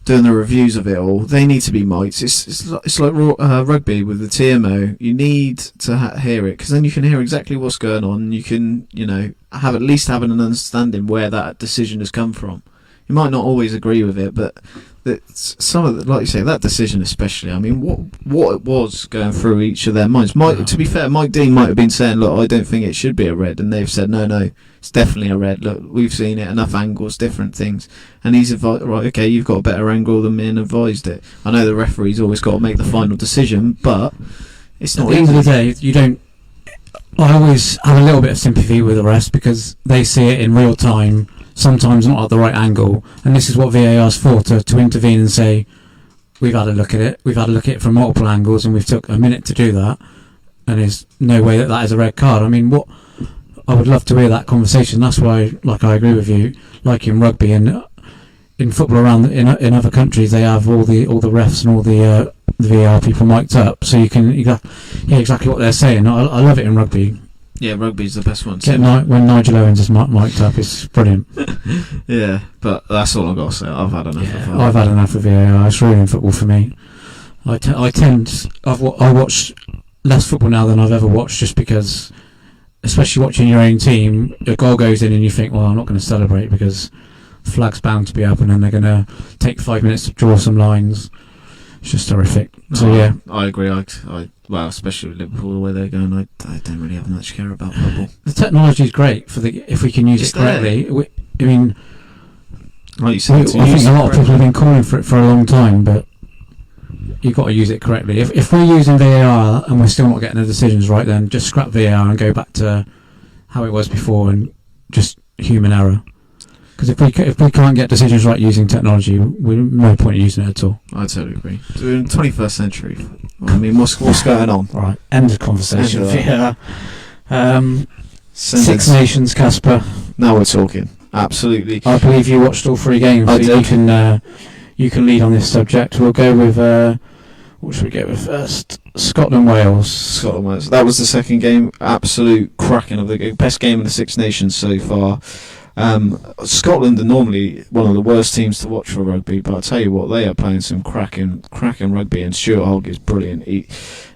reviews of it all, they need to be mic'd. It's like rugby with the TMO. You need to hear it, because then you can hear exactly what's going on. You can have at least having an understanding where that decision has come from. You might not always agree with it, but some of like you say, that decision especially, I mean, what it was going through each of their minds. To be fair, Mike Dean might have been saying, look, I don't think it should be a red, and they've said, no, it's definitely a red. Look, we've seen it, enough angles, different things, and he's advised, right, okay, you've got a better angle than me and advised it. I know the referee's always got to make the final decision, but it's not at the end of the day, you don't. I always have a little bit of sympathy with the rest, because they see it in real time, sometimes not at the right angle, and this is what VAR's for, to intervene and say, we've had a look at it from multiple angles, and we've took a minute to do that, and there's no way that is a red card. I mean, I would love to hear that conversation. That's why, like, I agree with you, like in rugby and in football in other countries, they have all the refs and all the VAR people mic'd up, so you can exactly what they're saying. I love it in rugby. Yeah, rugby's the best one. When Nigel Owens is mic'd up, it's brilliant. Yeah, but that's all I've got to say. I've had enough of VAR. I've had enough of VAR. It's ruining football for me. I watch less football now than I've ever watched, just because, especially watching your own team, a goal goes in and you think, well, I'm not going to celebrate because the flag's bound to be up, and then they're going to take 5 minutes to draw some lines. It's just horrific. So yeah, I agree. Well, especially with Liverpool, the way they're going, I don't really have much care about football. The technology is great if we can use it correctly. I mean, like you said, I think a lot of people have been calling for it for a long time, but you've got to use it correctly. If we're using VAR and we're still not getting the decisions right, then just scrap VAR and go back to how it was before, and just human error. Because if we can't get decisions right using technology, we're no point in using it at all. I totally agree. We're in the 21st century. I mean, what's going on? Right, end of conversation. Six Nations. Nations, Casper. Now we're talking. Absolutely. I believe you watched all 3 games. I did. You can lead on this subject. We'll go with what should we go with first? Scotland-Wales. That was the second game. Absolute cracking of the game. Best game of the Six Nations so far. Scotland are normally one of the worst teams to watch for rugby, but I'll tell you what, they are playing some cracking rugby, and Stuart Hogg is brilliant.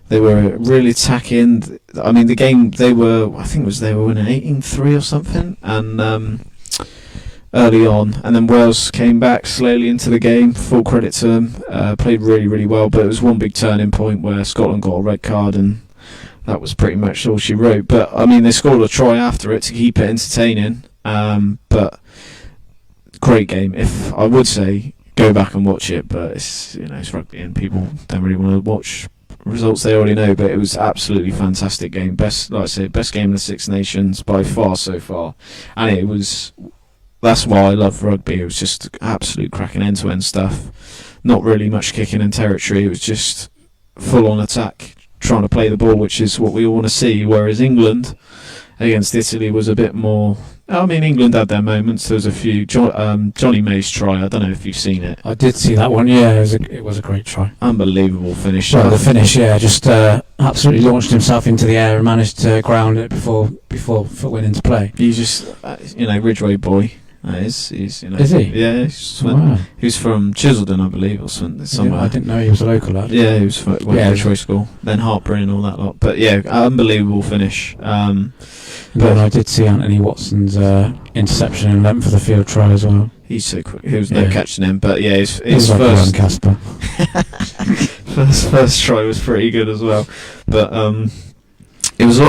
They were really attacking. I mean, the game they were winning 18-3 or something, and early on, and then Wales came back slowly into the game. Full credit to them, played really, really well, but it was one big turning point where Scotland got a red card, and that was pretty much all she wrote. But I mean, they scored a try after it to keep it entertaining. But great game. If I would say go back and watch it, but it's rugby and people don't really want to watch results they already know. But it was absolutely fantastic game. Best game in the Six Nations by far so far, and that's why I love rugby. It was just absolute cracking end-to-end stuff. Not really much kicking in territory. It was just full-on attack, trying to play the ball, which is what we all want to see. Whereas England against Italy was a bit more. I mean, England had their moments. There was a few. Johnny May's try. I don't know if you've seen it. I did see that one. Yeah, it was a great try. Unbelievable finish. Well, the finish, yeah, just absolutely launched himself into the air and managed to ground it before foot went into play. He's just, Ridgeway boy. Is he? Yeah, he was from Chiseldon, I believe, or somewhere. I didn't know he was a local lad. Yeah, he was from Ridgeway School. Then Hartbury and all that lot. But yeah, unbelievable finish. But I did see Anthony Watson's interception and length for the field try as well. he's so quick. There was no catching him, but yeah, his like first Casper. first try was pretty good as well. But it was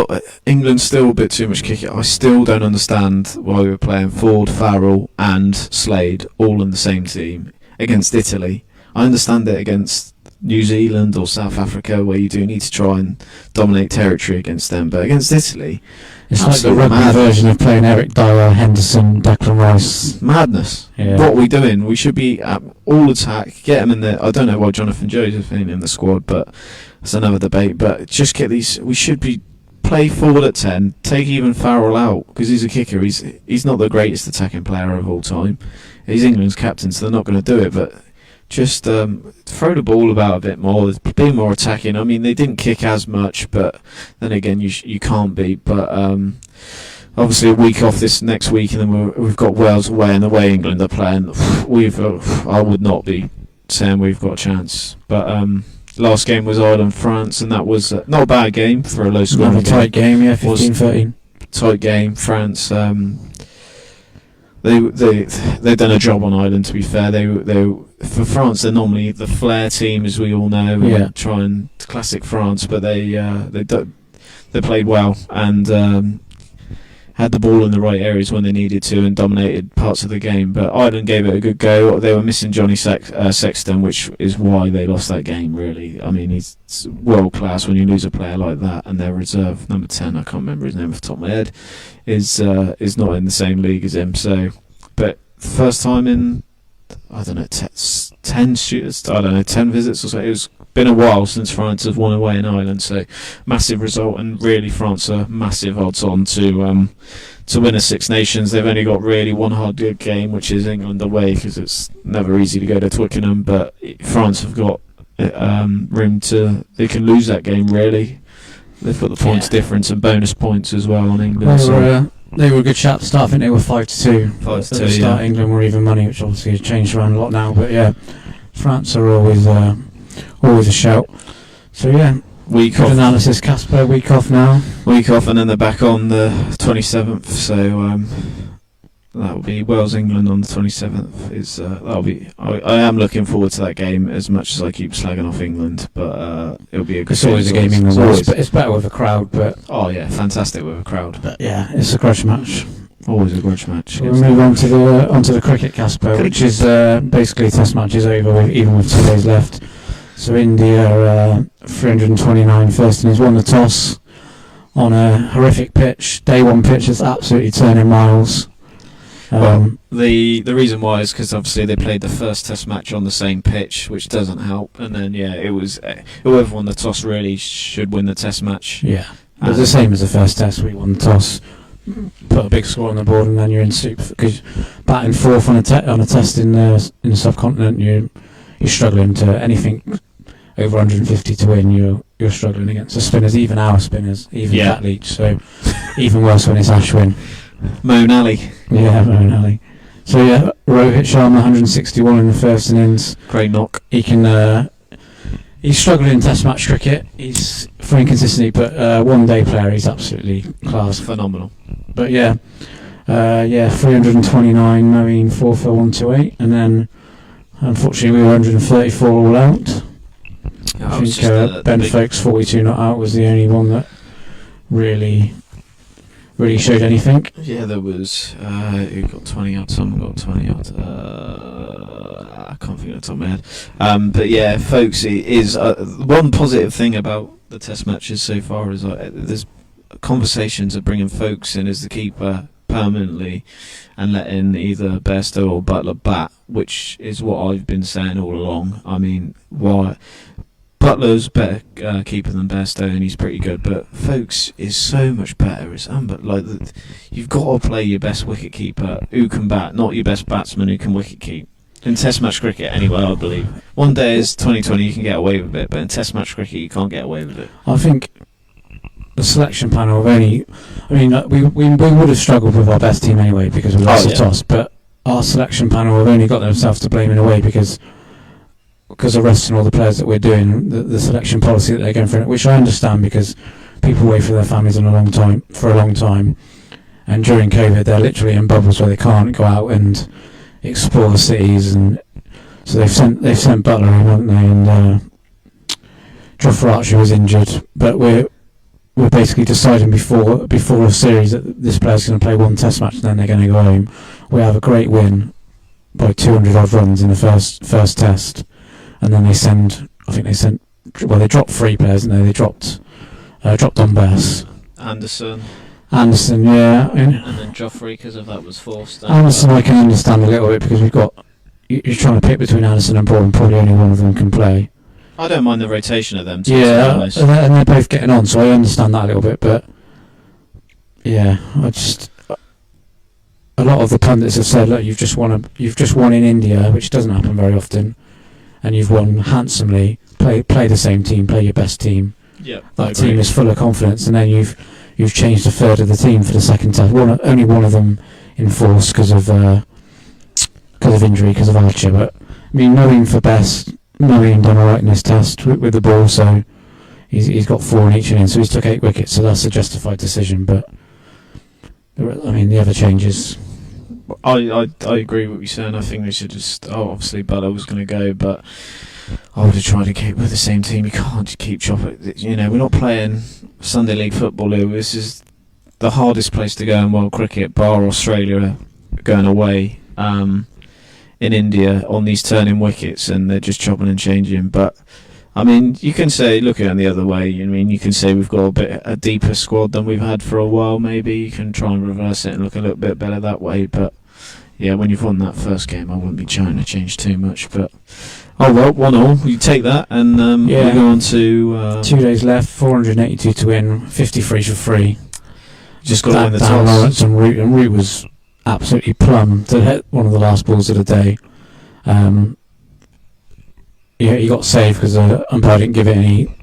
England still a bit too much kicking. I still don't understand why we were playing Ford, Farrell, and Slade all in the same team against Italy. I understand it against New Zealand or South Africa, where you do need to try and dominate territory against them, but against Italy, it's like the rugby version of playing Eric Dyer, Henderson, Declan Rice. Madness. Yeah. What are we doing? We should be all attack, get them in there. I don't know why Jonathan Joseph ain't in the squad, but that's another debate. But just get these. We should be play forward at 10, take even Farrell out, because he's a kicker. He's not the greatest attacking player of all time. He's England's captain, so they're not going to do it, but just throw the ball about a bit more, be more attacking. I mean, they didn't kick as much, but then again, you can't beat. But obviously a week off this next week, and then we've got Wales away, and the way England are playing, I would not be saying we've got a chance. But last game was Ireland-France, and that was not a bad game for a low-scoring game. Tight game, yeah, 15-13. Tight game. France, they've done a job on Ireland. To be fair, they for France, they're normally the flair team, as we all know. Yeah. Trying classic France, but they played well and had the ball in the right areas when they needed to and dominated parts of the game. But Ireland gave it a good go. They were missing Johnny Sexton, which is why they lost that game, really. I mean, he's world class when you lose a player like that, and their reserve, number 10, I can't remember his name off the top of my head, is not in the same league as him. So, but first time in, I don't know, 10 shooters, I don't know, 10 visits or so. It's been a while since France have won away in Ireland, so massive result, and really France are massive odds on to win a Six Nations. They've only got really one hard good game, which is England away, because it's never easy to go to Twickenham, but France have got room to, they can lose that game really. They've got the points difference and bonus points as well on England. They were a good shout to start. I think they were 5-2. 5-2, at the start, yeah. England were even money, which obviously has changed around a lot now. But yeah, France are always a shout. So yeah, Week good off. analysis, Casper. Week off now. Week off, and then they're back on the 27th. So that will be Wales England on the 27th. That'll be. I am looking forward to that game as much as I keep slagging off England, but it'll be a good. It's always a game England wins, but it's better with a crowd. But oh yeah, fantastic with a crowd. But yeah, it's a grudge match. Always a grudge match. We'll move on to the cricket, Casper, which is basically Test match is over, even with 2 days left. So India 329 first innings, won the toss on a horrific pitch. Day one pitch that's absolutely turning miles. Well, the reason why is because obviously they played the first Test match on the same pitch, which doesn't help. And then it was whoever won the toss really should win the Test match. Yeah, it was the same as the first Test. We won the toss, put a big score on the board, and then you're in soup, because batting fourth on a Test in the subcontinent, you're struggling to anything over 150 to win. You're struggling against the spinners, even our spinners, even Pat Leach. So even worse when it's Ashwin. Moeen Ali. Yeah, Moeen Ali. So yeah, Rohit Sharma 161 in the first innings. Great knock. He can. He's struggling in Test match cricket. He's for inconsistency, but one day player. He's absolutely class. Phenomenal. But 329. Moeen 4 for 128, and then unfortunately we were 134 all out. I think Ben Foakes 42 not out was the only one that really showed anything. Yeah, there was who got 20 out, someone got 20 out. I can't think of the top of my head. But yeah, Foakes is one positive thing about the Test matches so far is there's conversations of bringing Foakes in as the keeper permanently and letting either Bairstow or Butler bat, which is what I've been saying all along. I mean, why? Butler's better keeper than Bairstow, and he's pretty good, but Foakes is so much better. It's you've got to play your best wicket keeper who can bat, not your best batsman who can wicket keep. In Test match cricket, anyway, I believe. One day is 2020, you can get away with it, but in Test match cricket, you can't get away with it. I think the selection panel have only. I mean, we would have struggled with our best team anyway because we lost the toss, but our selection panel have only got themselves to blame in a way because of resting all the players that we're doing, the selection policy that they're going for, which I understand because people wait for their families for a long time, and during COVID they're literally in bubbles where they can't go out and explore cities, and so they've sent Butler in, haven't they? And Jofra Archer was injured, but we're basically deciding before a series that this player's going to play one Test match and then they're going to go home. We have a great win by 200 odd runs in the first Test, and then they dropped 3 players, and they dropped on Bess. Anderson, yeah. And then Joffrey, because of that, was forced. Anderson I can understand a little bit, because you're trying to pick between Anderson and Broad, and probably only one of them can play. I don't mind the rotation of them, to yeah, be honest. And they're both getting on, so I understand that a little bit, but yeah, a lot of the pundits have said, look, you've just won in India, which doesn't happen very often, and you've won handsomely. Play the same team, play your best team. Yep, that team is full of confidence, and then you've changed a third of the team for the second Test. Only one of them in force because of injury, because of Archer. But I mean, knowing for best, knowing done all right in this Test with the ball, so he's got 4 in each inning, so he's took 8 wickets, so that's a justified decision. But I mean, the other changes. I agree with what you're saying. I think they should just. Obviously Butler was going to go, but I would have tried to keep with the same team. You can't keep chopping. We're not playing Sunday League football here. This is the hardest place to go in world cricket, bar Australia going away in India on these turning wickets, and they're just chopping and changing. But I mean, you can say, look at it the other way. I mean, you can say we've got a deeper squad than we've had for a while. Maybe you can try and reverse it and look a little bit better that way. But yeah, when you've won that first game, I wouldn't be trying to change too much. But oh well, 1-1. You take that, and we go on to 2 days left. 482 to win. 53 for free. Just got to win the toss. Lawrence and Root was absolutely plumb to hit one of the last balls of the day. He got saved because the umpire didn't give it any.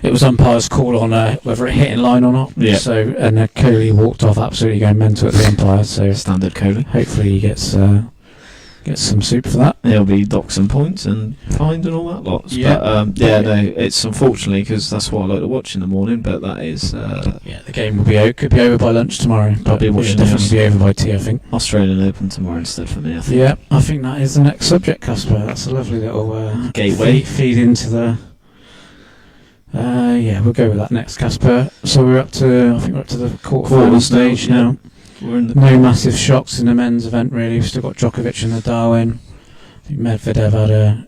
It was umpire's call on whether it hit in line or not. Yeah. So and Kohli walked off absolutely going mental at the umpire. So standard Kohli. Hopefully he gets some soup for that. He'll be docked some points and fined and all that lot. Yeah. But no, it's unfortunately because that's what I like to watch in the morning. But that is. The game will could be over by lunch tomorrow. I'll be watching. It'll definitely be over by tea, I think. Australian Open tomorrow instead for me, I think. Yeah, I think that is the next subject, Casper. That's a lovely little gateway feed into the. We'll go with that next, Casper. So we're up to the quarter-final stage now. We're in no massive shocks in the men's event, really. We've still got Djokovic in the Darwin. I think Medvedev had a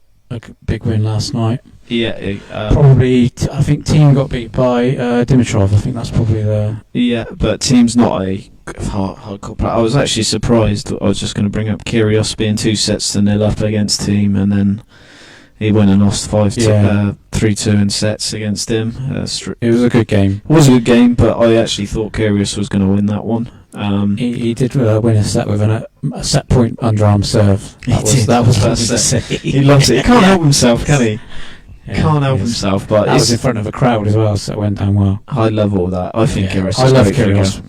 big win last night. Yeah. Probably, I think Team got beat by Dimitrov. I think that's probably the... Yeah, but Team's not a hardcore player. I was actually surprised. I was just going to bring up Kyrgios being 2-0 up against Team, and then he went and lost 3-2 in sets against him. It was a good game. It was a good game, but I actually thought Kyrgios was going to win that one. He did win a set with a set point underarm serve. That was first set. He loves it. He can't help himself, can he? Can't help himself. But that was in front of a crowd as well, so it went down well. I love all that. I think Kyrgios. I love Kyrgios.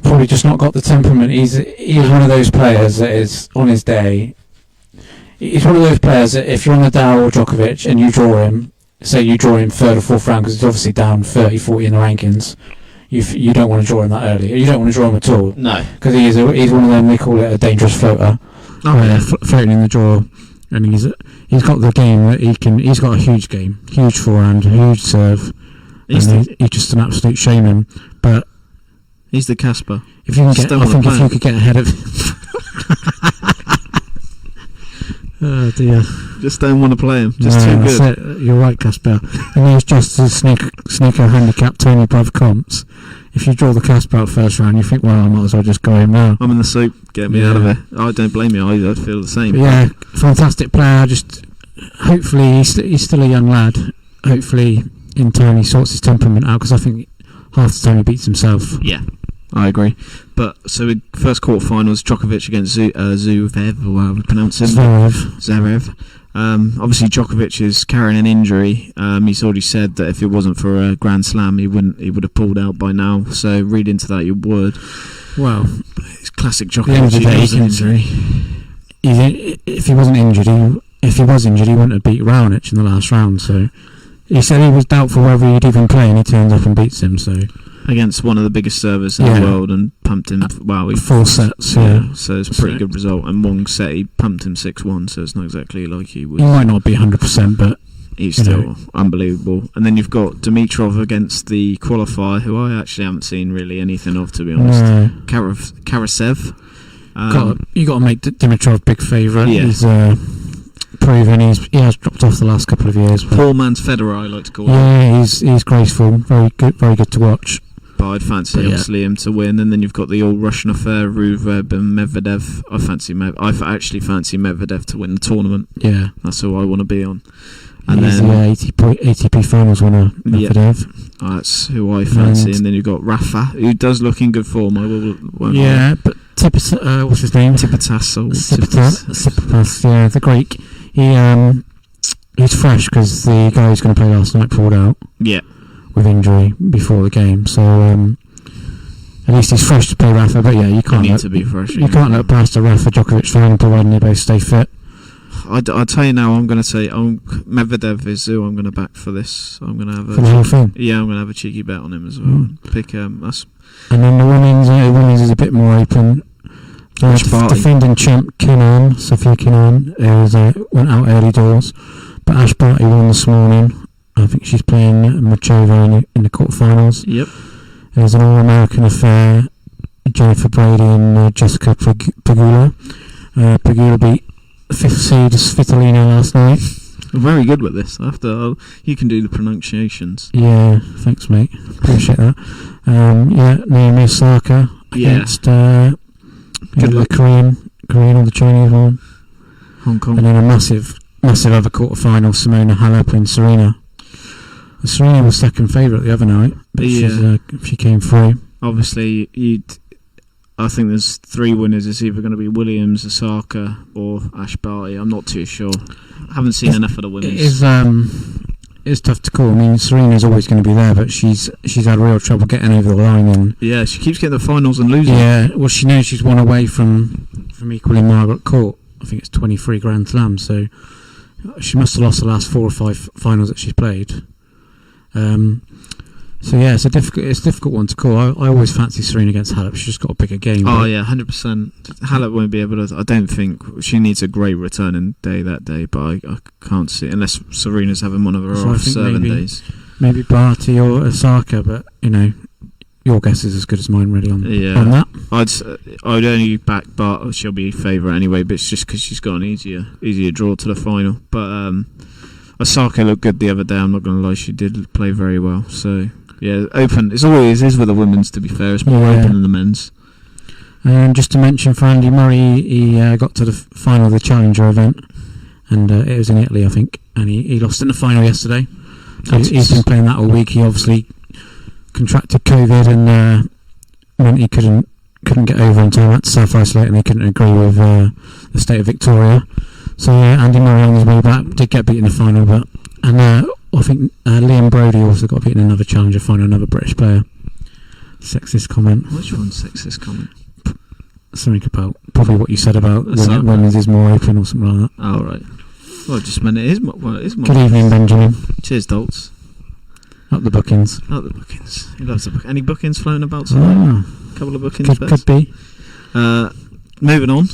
Probably just not got the temperament. He is one of those players that is on his day. He's one of those players that if you're on the Dow or Djokovic and you draw him, say you draw him third or fourth round because he's obviously down 30-40 in the rankings. You don't want to draw him that early. You don't want to draw him at all. No, because he's one of them. They call it a dangerous floater. Oh yeah, floating in the draw, and he's got the game that he can. He's got a huge game, huge forehand, huge serve. He's just an absolute showman. But he's the Casper. If you can if you could get ahead of. Oh dear. Just don't want to play him. Just too good. That's it. You're right, Casper. And he's just as sneaker handicap Tony Brav comps. If you draw the Casper out first round, you think, well, I might as well just go him now. I'm in the soup. Get me out of it. I don't blame you. I feel the same. But fantastic player. Just hopefully he's still a young lad. Hopefully in time he sorts his temperament out, because I think half the time he beats himself. Yeah. I agree. But so in first quarterfinals, Djokovic against Zverev, or however you pronounce it. Zverev. Obviously Djokovic is carrying an injury. He's already said that if it wasn't for a Grand Slam, he would have pulled out by now. So read into that you would. Well, it's classic Djokovic. At the end of the day, if he wasn't injured, he wouldn't have beat Raonic in the last round. So he said he was doubtful whether he'd even play, and he turns up and beats him. So against one of the biggest servers in the world and pumped him. He 4 sets. Yeah, so it's a pretty good result. And one set he pumped him 6-1. So it's not exactly like he was. He might not be 100%, but he's still unbelievable. And then you've got Dimitrov against the qualifier, who I actually haven't seen really anything of, to be honest. No. Karasev. You got to make Dimitrov big favourite. Yeah. He's proven he has dropped off the last couple of years. Poor man's Federer, I like to call him. Yeah, he's graceful, very good to watch. But I'd fancy obviously him to win. And then you've got the all Russian affair, Rublev and Medvedev. I actually fancy Medvedev to win the tournament. Yeah, that's who I want to be on. And he's then the ATP Finals winner, Medvedev. Yeah, that's who I fancy. And then you've got Rafa, who does look in good form. But Tsitsipas, what's his name? Tsitsipas, yeah, the Greek. He's fresh because the guy who's going to play last night pulled out. Yeah. With injury before the game, so at least he's fresh to play Rafa. But yeah, you can't look past a Rafa Djokovic final providing they both stay fit. I'll tell you now. I'm going to say Medvedev is who I'm going to back for this. I'm going to have for the whole thing. Yeah, I'm going to have a cheeky bet on him as well. Pick us. And then the women's is a bit more open. Defending champ Sophia Kenan, went out early doors, but Ash Barty won this morning. I think she's playing Machova in the quarterfinals. Yep. There's an all-American affair, Jennifer Brady and Jessica Pegula. Pegula beat 5th seed Svitolina last night. Very good with this. You can do the pronunciations. Yeah, thanks, mate. Appreciate that. Naomi Osaka against the Korean or the Chinese one. Hong Kong. And then a massive other quarterfinal, Simona Halep and Serena. Serena was second favourite the other night, but she came through. Obviously, I think there's 3 winners. It's either going to be Williams, Osaka, or Ash Barty. I'm not too sure. I haven't seen enough of the winners. It's tough to call. I mean, Serena's always going to be there, but she's had real trouble getting over the line. And yeah, she keeps getting the finals and losing. Yeah, well, she knows she's one away from equaling Margaret Court. I think it's 23 Grand Slams, so she must have lost the last 4 or 5 finals that she's played. So yeah, it's a difficult one to call. I always fancy Serena against Halep. She's just got a bigger game. Oh yeah, 100%. Halep won't be able to. I don't think she needs a great returning day that day, but I can't see it unless Serena's having one of her off serving days. Maybe Barty or Osaka, but your guess is as good as mine really on that. I'd only back Bart. She'll be favourite anyway, but it's just because she's got an easier draw to the final. But Osaka looked good the other day. I'm not going to lie, she did play very well. So yeah, open. It's always is with the women's. To be fair, it's more open than the men's. And just to mention for Andy Murray, he got to the final of the Challenger event, and it was in Italy, I think, and he lost in the final yesterday. So he's been playing that all week. He obviously contracted COVID and meant he couldn't get over in time, had to self-isolate, and he couldn't agree with the state of Victoria. So Andy Murray on his way back did get beaten in the final, I think Liam Brody also got beaten in another Challenger final, another British player. Sexist comment. Which one's sexist comment? Something about probably what you said about women's is more open or something like that. Oh right. Well, I just meant it is more. Good evening, Benjamin. Cheers, Dolts. Up the bookings. He loves the book. Any bookings floating about tonight? A couple of bookings. Could be. Moving on.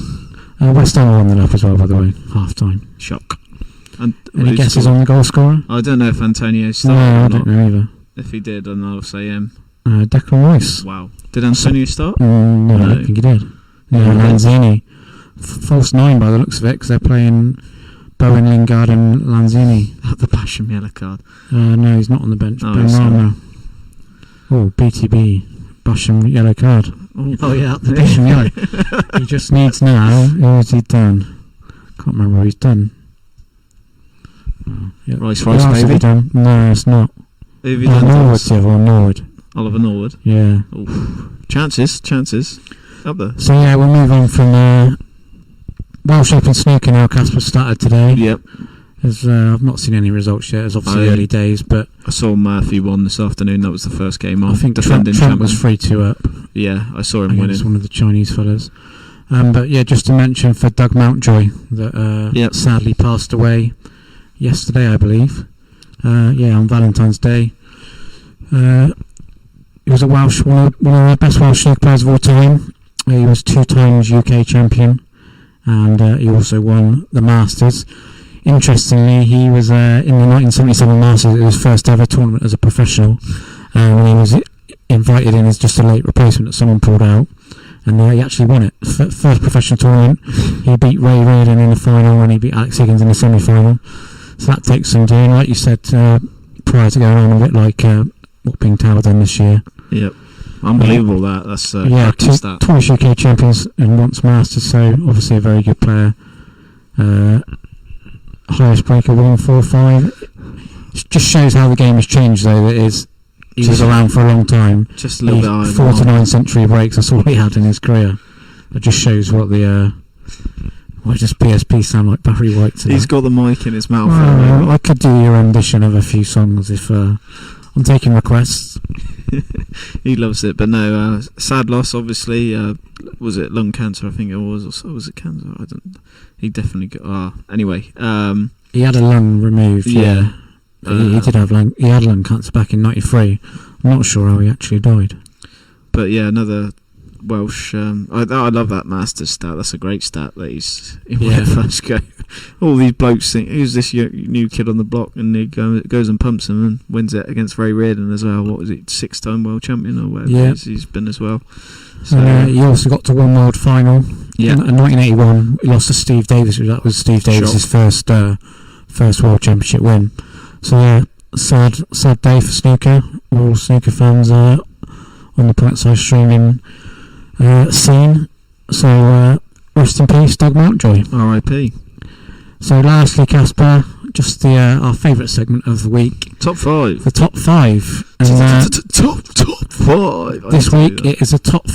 West Ham won the lap as well, by the way. Half time. Shock. And any guesses on the goal scorer? I don't know if Antonio started. No, I don't know either. If he did, then I'll say him. Declan Rice. Wow. Did Antonio start? No, I don't think he did. No, Lanzini. False 9 by the looks of it, because they're playing Bowen, Lingard and Lanzini. The Basham yellow card. No, he's not on the bench. BTB. Basham yellow card. Oh yeah, Basham yellow. He just needs now. Who has he done? Can't remember what he's done. Rice, maybe? No, it's not. Who have you done? Norwood's the other one, Norwood. Oliver Norwood? Yeah. Oof. Chances. Up there. So yeah, we'll move on from Welsh Open snooker now. Casper started today. Yep. I've not seen any results yet. It's obviously early days, but I saw Murphy won this afternoon. That was the first game off. I think Trump was 3-2 up. Yeah, I saw him winning. It's one of the Chinese fellas. But yeah, just to mention for Doug Mountjoy that sadly passed away yesterday, I believe. On Valentine's Day. he was a Welsh, one of the best Welsh snooker players of all time. He was 2 times UK champion, and he also won the Masters. Interestingly, he was in the 1977 Masters. It was his first ever tournament as a professional. He was invited in as just a late replacement that someone pulled out, and he actually won it. First professional tournament. He beat Ray Reardon in the final, and he beat Alex Higgins in the semi-final. So that takes some doing, like you said prior to going on, a bit like what Ping Tower done this year. Yep. Unbelievable that's twice UK champions and once Masters, so obviously a very good player. Highest breaker 145. It just shows how the game has changed, though. He was around for a long time. Just a little bit 49 century breaks, that's all he had in his career. It just shows what the why does PSP sound like Barry White today? He's got the mic in his mouth. I could do your rendition of a few songs if I'm taking requests. He loves it, but no, sad loss. Obviously, was it lung cancer? I think it was. Or so was it cancer? I don't. He definitely got. Anyway, he had a lung removed. Yeah, he did have lung. He had lung cancer back in '93. I'm not sure how he actually died. But yeah, another Welsh. I love that Masters stat. That's a great stat that he's in first go. All these blokes think, who's this new kid on the block, and he goes and pumps him and wins it against Ray Reardon as well. What was it, 6-time world champion or whatever he's been as well. So he also got to one world final. Yeah, in 1981 he lost to Steve Davis. That was Steve Davis's first world championship win. So yeah, sad day for snooker. We're all snooker fans on the Pint side streaming scene. So rest in peace, Doug Mountjoy. R.I.P. So lastly, Casper, just our favourite segment of the week. Top 5. The top 5. And top 5. This week it is our top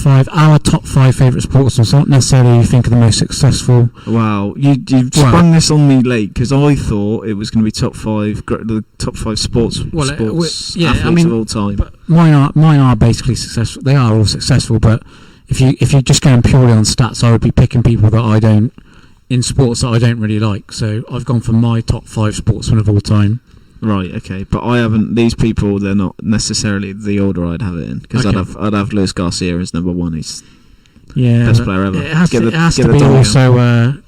5 favourite sportsmen. So not necessarily you think of the most successful. Wow, you've sprung this on me late, because I thought it was going to be top 5, the top 5 sports athletes of all time. But mine are basically successful. They are all successful, but if you're just going purely on stats, I would be picking people that in sports that I don't really like. So I've gone for my top 5 sportsmen of all time. Right, okay, but I haven't. These people, they're not necessarily the order I'd have it in, because I'd have Luis Garcia as number 1. He's best player ever. It has to be also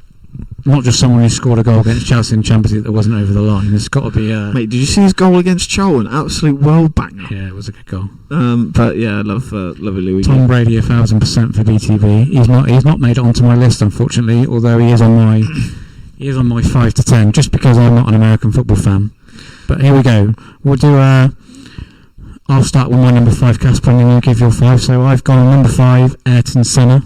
not just someone who scored a goal against Chelsea in Champions League that wasn't over the line. It's got to be. Mate, did you see his goal against Charlton? Absolute world banger. Yeah, it was a good goal. But yeah, I love Louis. Tom Brady 1,000% for BTB. He's not made it onto my list, unfortunately. Although he is on my 5 to 10, just because I'm not an American football fan. But here we go. We'll do. I'll start with my number 5, Casper, and then you give your 5. So I've gone number 5, Ayrton Senna.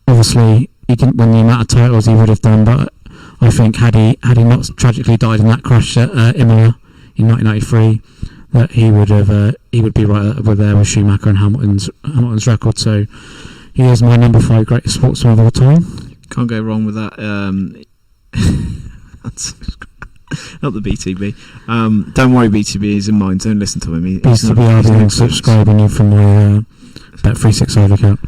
Obviously, he didn't win the amount of titles he would have done, but I think had he not tragically died in that crash at Imola in 1993, that he would be right up there with Schumacher and Hamilton's record. So he is my number 5 greatest sportsman of all time. Can't go wrong with that. Not the BTB. Don't worry, BTB is in mine. Don't listen to him. BTB, I'll be unsubscribing you from my Bet365 account.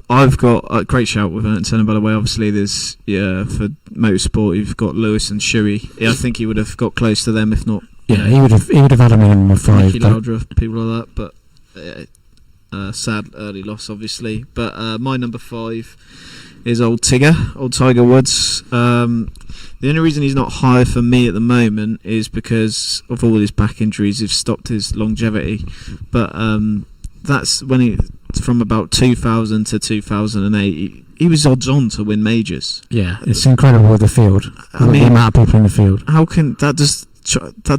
I've got a great shout with Ayrton Senna, by the way. Obviously, there's for motorsport, you've got Lewis and Shuey. I think he would have got close to them, if not. Yeah, he would have had a minimum of 5. Nicky Lauda, people like that, but sad early loss, obviously. But my number 5 is old Tiger Woods. The only reason he's not higher for me at the moment is because of all his back injuries have stopped his longevity. But that's when from about 2000 to 2008, he was odds on to win majors. Yeah, it's incredible with the field. The amount of people in the field. How can that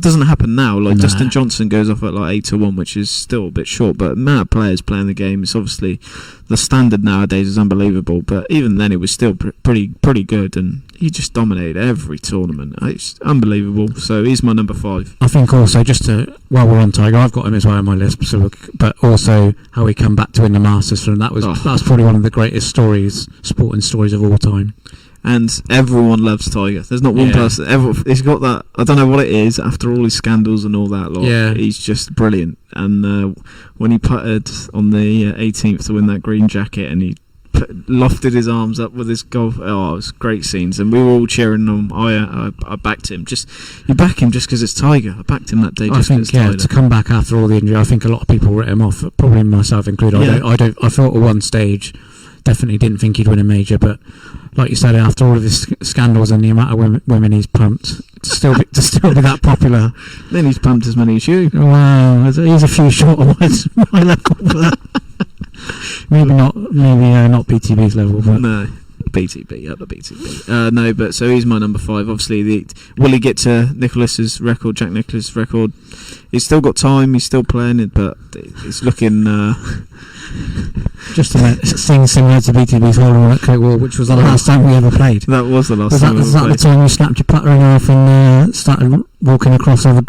doesn't happen now? Like, Dustin Johnson goes off at like 8-1, which is still a bit short, but the amount of players playing the game, it's obviously the standard nowadays is unbelievable. But even then, it was still pretty good, and he just dominated every tournament. It's unbelievable. So he's my number 5. I think also, while we're on Tiger, I've got him as well on my list. But also how he come back to win the Masters, and that's probably one of the greatest sporting stories of all time. And everyone loves Tiger. There's not one person. He's got that. I don't know what it is. After all his scandals and all that, he's just brilliant. And when he putted on the 18th to win that green jacket, and he lofted his arms up with his golf. Oh, it was great scenes, and we were all cheering him. I backed him. You back him just because it's Tiger. I backed him that day. Just I think to come back after all the injury, I think a lot of people wrote him off, probably myself included. Yeah. I thought at one stage definitely didn't think he'd win a major, but like you said, after all of his scandals and the amount of women he's pumped, to still be that popular. Then he's pumped as many as you. Wow, he's a few short of my level, but maybe not BTB's level, but no. BTB, up the BTB. No, but so he's my number 5. Obviously, will he get to Nicklaus's record, Jack Nicklaus' record? He's still got time. He's still playing it, but it's looking. Just a thing similar to BTB's hole on that coat wall, which was the last time we ever played. That was the last time. Was that the time you snapped your puttering off and started walking across over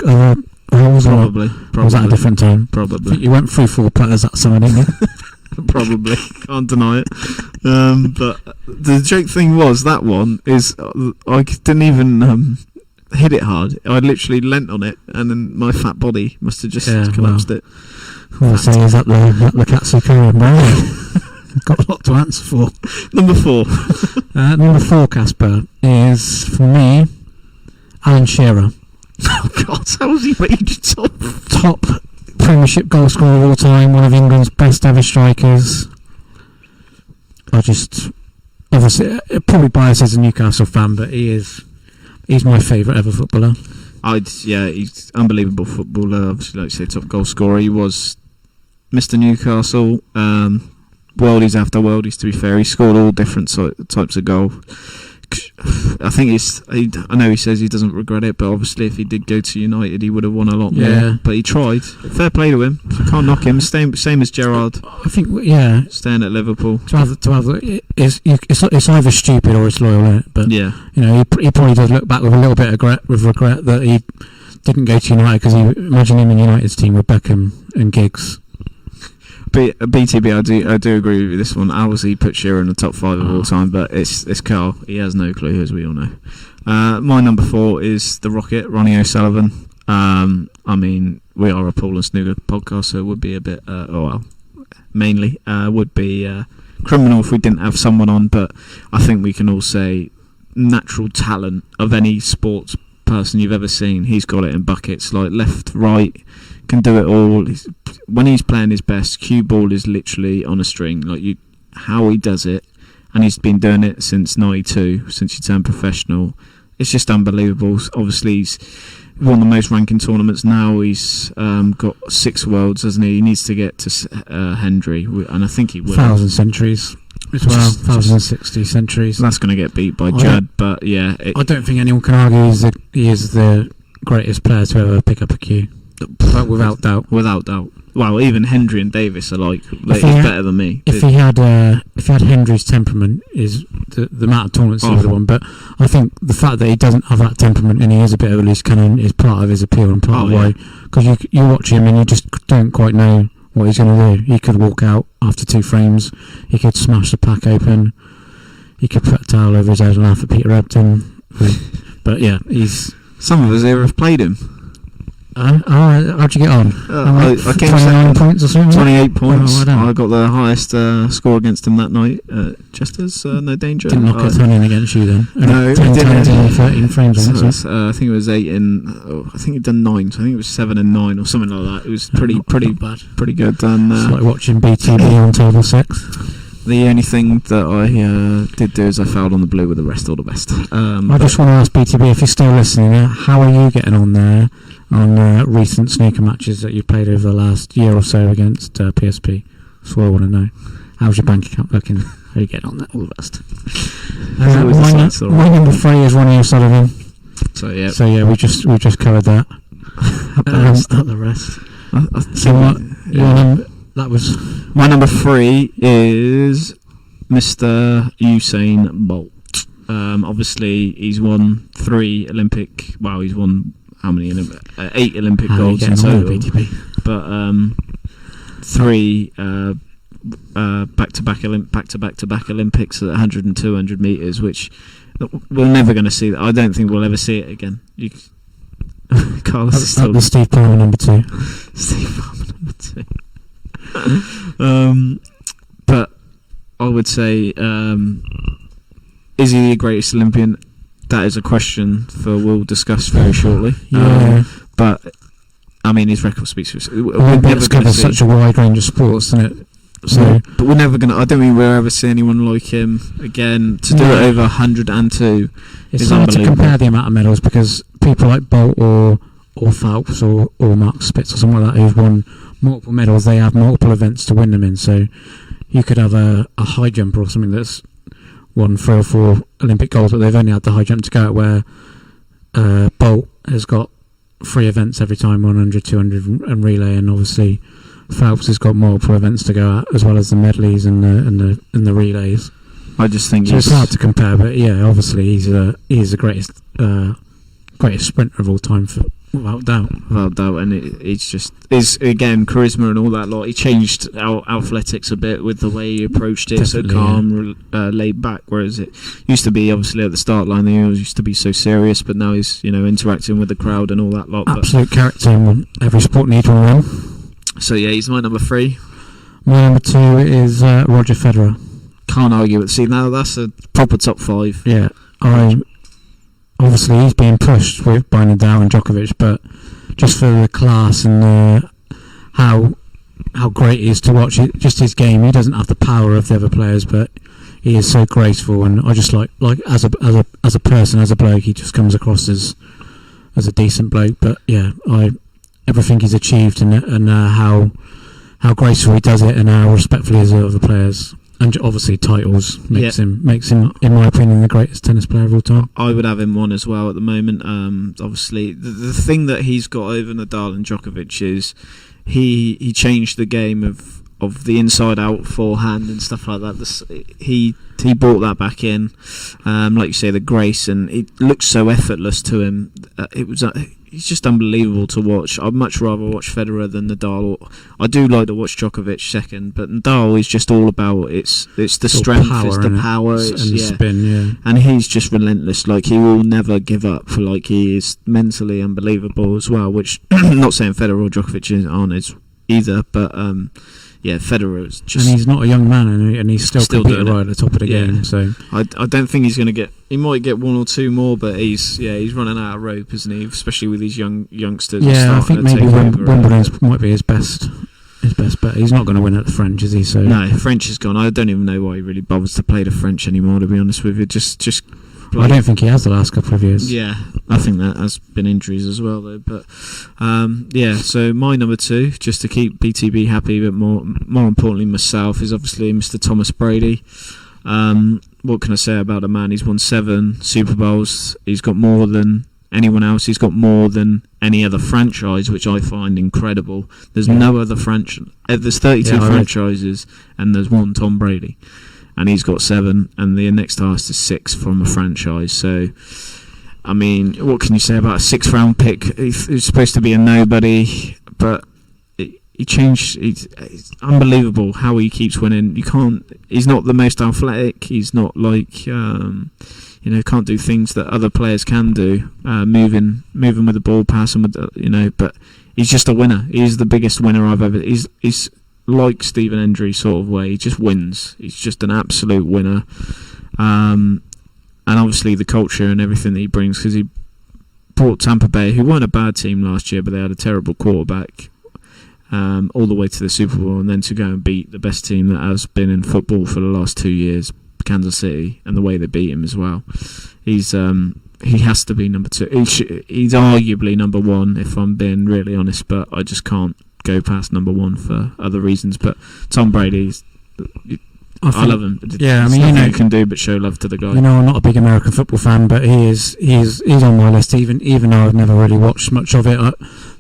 holes? Probably. Or was that a different time? Probably. I think you went through 4 putters that summer, didn't you? Probably, can't deny it. But the joke thing was that one is I didn't even hit it hard. I literally leant on it, and then my fat body must have just collapsed it. All I say is up the Katsuko, got a lot to answer for. Number 4. Number 4, Casper, is for me Alan Shearer. Oh God, how was he reached top Premiership goal scorer of all time, one of England's best ever strikers. Obviously, probably biased as a Newcastle fan, but he's my favourite ever footballer. He's unbelievable footballer. Obviously, like you say, top goal scorer. He was Mr. Newcastle. Worldies after worldies. To be fair, he scored all different types of goal. I think I know he says he doesn't regret it, but obviously if he did go to United, he would have won a lot more. But he tried. Fair play to him. Can't knock him. Same as Gerrard. I think, staying at Liverpool. It's either stupid or it's loyal, isn't it? But he probably does look back with a little bit of regret that he didn't go to United, because imagine him in United's team with Beckham and Giggs. BTB, I do agree with this one. Owlsy put Shearer in the top 5 of all time, but it's Karl. He has no clue, as we all know. My number 4 is the Rocket, Ronnie O'Sullivan. I mean, we are a pool and snooker podcast, so it would be a bit, mainly would be criminal if we didn't have someone on. But I think we can all say natural talent of any sports person you've ever seen. He's got it in buckets, like left, right. Can do it all. When he's playing his best, cue ball is literally on a string. How he does it, and he's been doing it since '92, since he turned professional. It's just unbelievable. Obviously, he's won the most ranking tournaments now. He's got 6 worlds, hasn't he? He needs to get to Hendry, and I think he will. 1,000 centuries. 1,060 centuries. That's going to get beat by Judd, but yeah. I don't think anyone can argue he is the greatest player to ever pick up a cue. But without doubt. Well, even Hendry and Davis are he's better than me. If he had Hendry's temperament, is the amount of tournaments he would have won. But I think the fact that he doesn't have that temperament and he is a bit of a loose cannon is part of his appeal and part of why. Because you watch him and you just don't quite know what he's going to do. He could walk out after 2 frames. He could smash the pack open. He could put a towel over his head and laugh at Peter Ebdon. But yeah, some of us here have played him. How'd you get on? I came 29 points or something? 28 points. I got the highest score against him that night. Chester's no danger. Didn't knock a ton in against you then? No, 10 times in 13 frames. I think it was 8 in. I think he'd done 9. So I think it was 7 and 9 or something like that. It was pretty bad. Pretty good. And it's like watching BTB on table 6. The only thing that I did do is I fouled on the blue with the rest. All the best. I just want to ask BTB, if you're still listening, how are you getting on there on recent snooker matches that you've played over the last year or so against PSP? That's what I want to know. How's your bank account looking? How are you getting on there? All the best. My number 3 is Ronnie O'Sullivan. So yeah, we just covered that. The rest. That was my number 3 is Mr. Usain Bolt. Obviously, he's won 3 Olympic. Well, he's won how many? 8 Olympic golds in total. But 3 back-to-back Olympics at 100 and 200 meters, which we're never going to see. I don't think we'll ever see it again. Carlos is still the Steve Palmer number 2. Steve Palmer number 2. But I would say, is he the greatest Olympian? That is a question we'll discuss very shortly. Yeah. But I mean, his record speaks for itself. Olympics covers such a wide range of sports, doesn't it? So, but we're never gonna. I don't think we'll ever see anyone like him again. To do it over 102 it's is hard to unbelievable. compare the amount of medals because people like Bolt or Phelps or Mark Spitz or someone like that who've won multiple medals, they have multiple events to win them in. So you could have a high jumper or something that's won 3 or 4 Olympic golds, but they've only had the high jump to go at, where Bolt has got 3 events every time, 100, 200 and relay, and obviously Phelps has got multiple events to go at as well as the medleys and the relays. I just think so it's hard to compare, but yeah, obviously he is the greatest sprinter of all time, without doubt. Without doubt, and it's just is again charisma and all that lot. He changed our athletics a bit with the way he approached it, Definitely, so calm, laid back. Whereas it used to be obviously at the start line, he always used to be so serious, but now he's interacting with the crowd and all that lot. Absolute character, and every sport needs one of them. So yeah, he's my number 3. My number 2 is Roger Federer. Can't argue with. See, now that's a proper top 5. Yeah, obviously he's being pushed by Nadal and Djokovic, but just for the class and how great he is to watch, just his game. He doesn't have the power of the other players, but he is so graceful, and I just like as a person, as a bloke, he just comes across as a decent bloke. But yeah, everything he's achieved and how graceful he does it and how respectful he is of other players. And obviously titles makes him, in my opinion, the greatest tennis player of all time. I would have him 1 as well at the moment. Obviously, the thing that he's got over Nadal and Djokovic is he changed the game of the inside out forehand and stuff like that. He brought that back in, like you say, the grace, and it looked so effortless to him. He's just unbelievable to watch. I'd much rather watch Federer than Nadal. I do like to watch Djokovic second, but Nadal is just all about it's the strength, it's the power, and the spin, yeah. And he's just relentless. Like, he will never give up. He is mentally unbelievable as well. Which not saying Federer or Djokovic aren't either, but yeah, Federer is just. And he's not a young man, and he's still competing right at the top of the game. So I don't think he's going to get. He might get 1 or 2 more, but he's running out of rope, isn't he? Especially with these youngsters. Yeah, I think maybe Wimbledon might be his best bet. He's not going to win at the French, is he? So no, French is gone. I don't even know why he really bothers to play the French anymore, to be honest with you. Just. I don't think he has the last couple of years. Yeah, I think that has been injuries as well, though. But yeah, so my number 2, just to keep BTB happy, but more importantly myself, is obviously Mr. Thomas Brady. What can I say about a man? He's won 7 Super Bowls. He's got more than anyone else. He's got more than any other franchise, which I find incredible. There's no other franchise. There's 32 franchises, and there's 1 Tom Brady. And he's got 7, and the next highest is 6 from a franchise. So, I mean, what can you say about a 6th round pick? He's supposed to be a nobody, but he changed. It's unbelievable how he keeps winning. He's not the most athletic. He's not like can't do things that other players can do. Moving with the ball, passing with but he's just a winner. He's the biggest winner I've ever. He's like Stephen Hendry sort of way. He just wins. He's just an absolute winner. And obviously the culture and everything that he brings, because he brought Tampa Bay, who weren't a bad team last year, but they had a terrible quarterback, all the way to the Super Bowl, and then to go and beat the best team that has been in football for the last 2 years, Kansas City, and the way they beat him as well. He has to be number 2. He's arguably number 1, if I'm being really honest, but I just can't go past number 1 for other reasons. But Tom Brady, I love him. Yeah, I mean, you can do but show love to the guy. I'm not a big American football fan, but he's on my list. Even though I've never really watched much of it,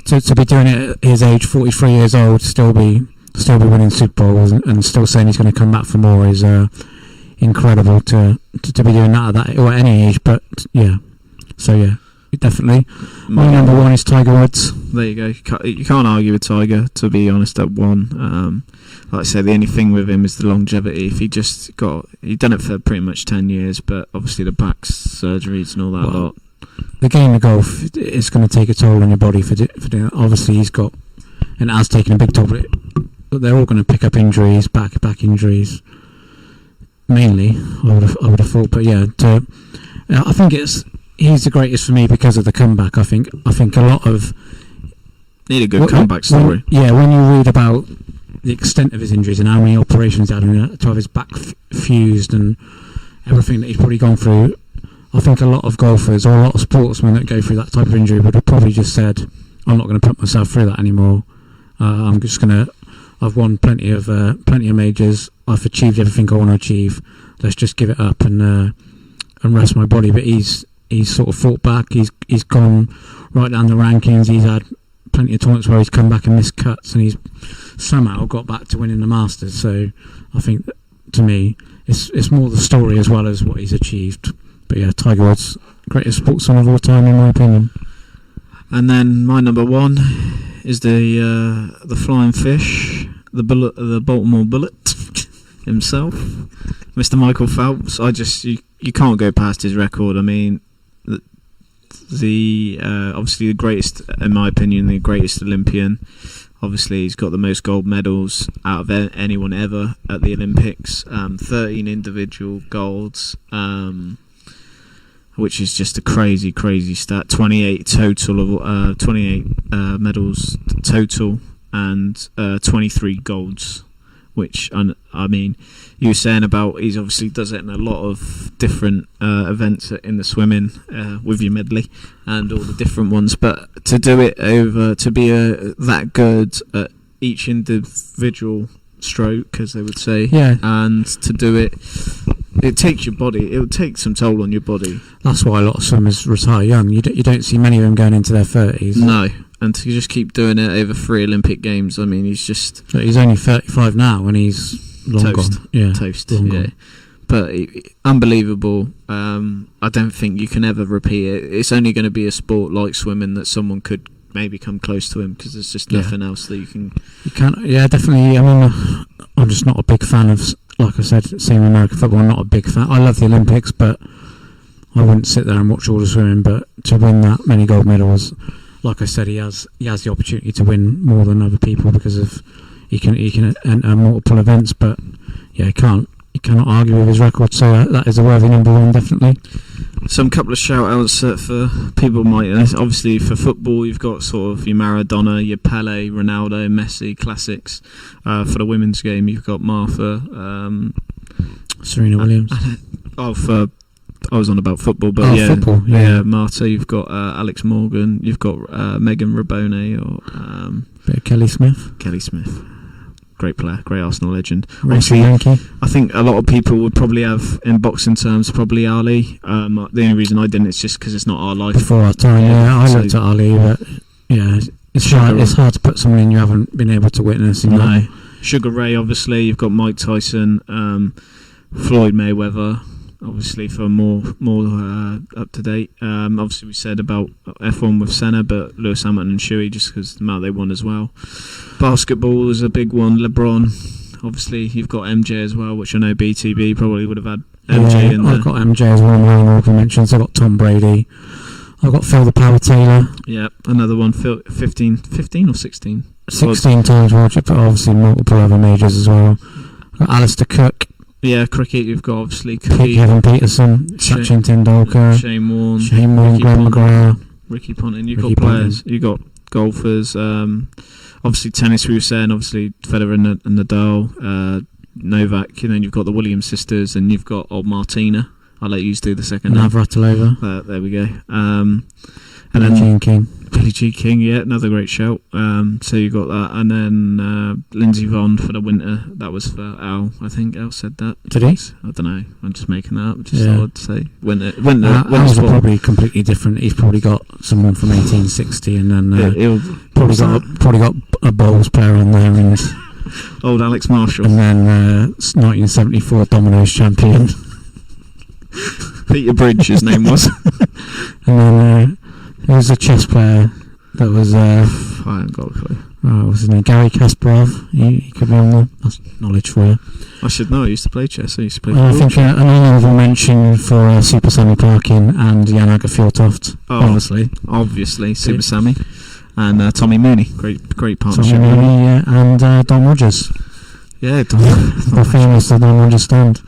to be doing it at his age, 43 years old, still be winning Super Bowls and still saying he's going to come back for more is incredible. To be doing that at any age. But yeah, so yeah. Definitely. My number 1 is Tiger Woods. There you go. You can't argue with Tiger, to be honest, at 1. Like I say, the only thing with him is the longevity. If he'd done it for pretty much 10 years, but obviously the back surgeries and all that lot. The game of golf is going to take a toll on your body for doing it. Obviously he's got, and it has taken a big toll, but they're all going to pick up injuries, back injuries. mainly. I would have thought, but yeah, I think he's the greatest for me because of the comeback. I think a lot of need a good comeback story. When you read about the extent of his injuries and how many operations he had to have his back fused and everything that he's probably gone through, I think a lot of golfers or a lot of sportsmen that go through that type of injury would have probably just said, I'm not going to put myself through that anymore. I've won plenty of majors. I've achieved everything I want to achieve. Let's just give it up and rest my body. But he's sort of fought back. He's gone right down the rankings. He's had plenty of tournaments where he's come back and missed cuts, and he's somehow got back to winning the Masters. So I think that, to me, it's more the story as well as what he's achieved. But yeah, Tiger Woods, greatest sportsman of all time in my opinion. And then my number one is the flying fish, the Baltimore Bullet himself, Mr. Michael Phelps. You can't go past his record. I mean, the obviously the greatest, in my opinion, the greatest Olympian. Obviously, he's got the most gold medals out of anyone ever at the Olympics. 13 individual golds, which is just a crazy stat. 28 total of 28 medals total, and 23 golds. Which I mean, you were saying about he's obviously does it in a lot of different events in the swimming with your medley and all the different ones, but to do it to be that good at each individual stroke, as they would say, and to do it takes your body. It would take some toll on your body. That's why a lot of swimmers retire young. You don't see many of them going into their 30s. No. And to just keep doing it over 3 Olympic Games, I mean, he's only 35 now, and he's long toast. Gone. Yeah, toast. Gone. But unbelievable. I don't think you can ever repeat it. It's only going to be a sport like swimming that someone could maybe come close to him, because there's just nothing else that you can. You can't. Yeah, definitely. I mean, I'm just not a big fan of, like I said, seeing American football. I'm not a big fan. I love the Olympics, but I wouldn't sit there and watch all the swimming. But to win that many gold medals, like I said, he has the opportunity to win more than other people because of he can enter multiple events. But yeah, he cannot argue with his record. So that is a worthy number one, definitely. Some couple of shout outs for people might. Obviously, for football, you've got sort of your Maradona, your Pele, Ronaldo, Messi classics. For the women's game, you've got Martha, Serena Williams. I was on about football, but football, Marta. You've got Alex Morgan. You've got Megan Rabone or bit of Kelly Smith. Great player, great Arsenal legend. Racing Yankee. I think a lot of people would probably have, in boxing terms, probably Ali. The only reason I didn't is just because it's not our life. Before our time, I looked at Ali, but it's hard to put someone in you haven't been able to witness. No. Sugar Ray, obviously. You've got Mike Tyson, Floyd Mayweather. Obviously, for more up to date. Obviously, we said about F1 with Senna, but Lewis Hamilton and Shuey, just because the amount they won as well. Basketball is a big one. LeBron. Obviously, you've got MJ as well, which I know BTB probably would have had MJ in there. I've got MJ as well. My honourable mentions. I've got Tom Brady. I've got Phil the Power Taylor. Yeah, another one. 15 or 16? 16 times World Cup, but obviously multiple other majors as well. I've got Alistair Cook. Yeah, cricket, you've got obviously Kevin Peterson, Sachin Tendulkar, Shane Warne, Glenn McGrath, Ricky Ponting. You've got players, you've got golfers. Obviously, tennis, we were saying, obviously, Federer and Nadal, Novak, and then you've got the Williams sisters, and you've got old Martina. I'll let you do the second. Navratilova. There we go. Billie Jean King. Billie Jean King, yeah, another great shout. So you got that, and then Lindsey Vonn for the winter. That was for Al. I think Al said that. Did he? I don't know. I'm just making that up. Just thought I'd say winter. Al's are probably completely different. He's probably got someone from 1860, and then he'll probably got a bowls player on there, and old Alex Marshall, and then 1974 Dominoes champion Peter Bridge, his name was, and then. There was a chess player that was. I haven't got a clue. What was his name? Gary Kasparov. He could be on there. That's knowledge for you. I should know. I used to play chess. I used to play. I think an honourable mention for Super Sammy Parkin and Jan Agger Fjortoft. Obviously, Super Sammy and Tommy Mooney. Great partnership. Tommy Mooney, and Don Rogers. Yeah, the famous Don Rogers stand.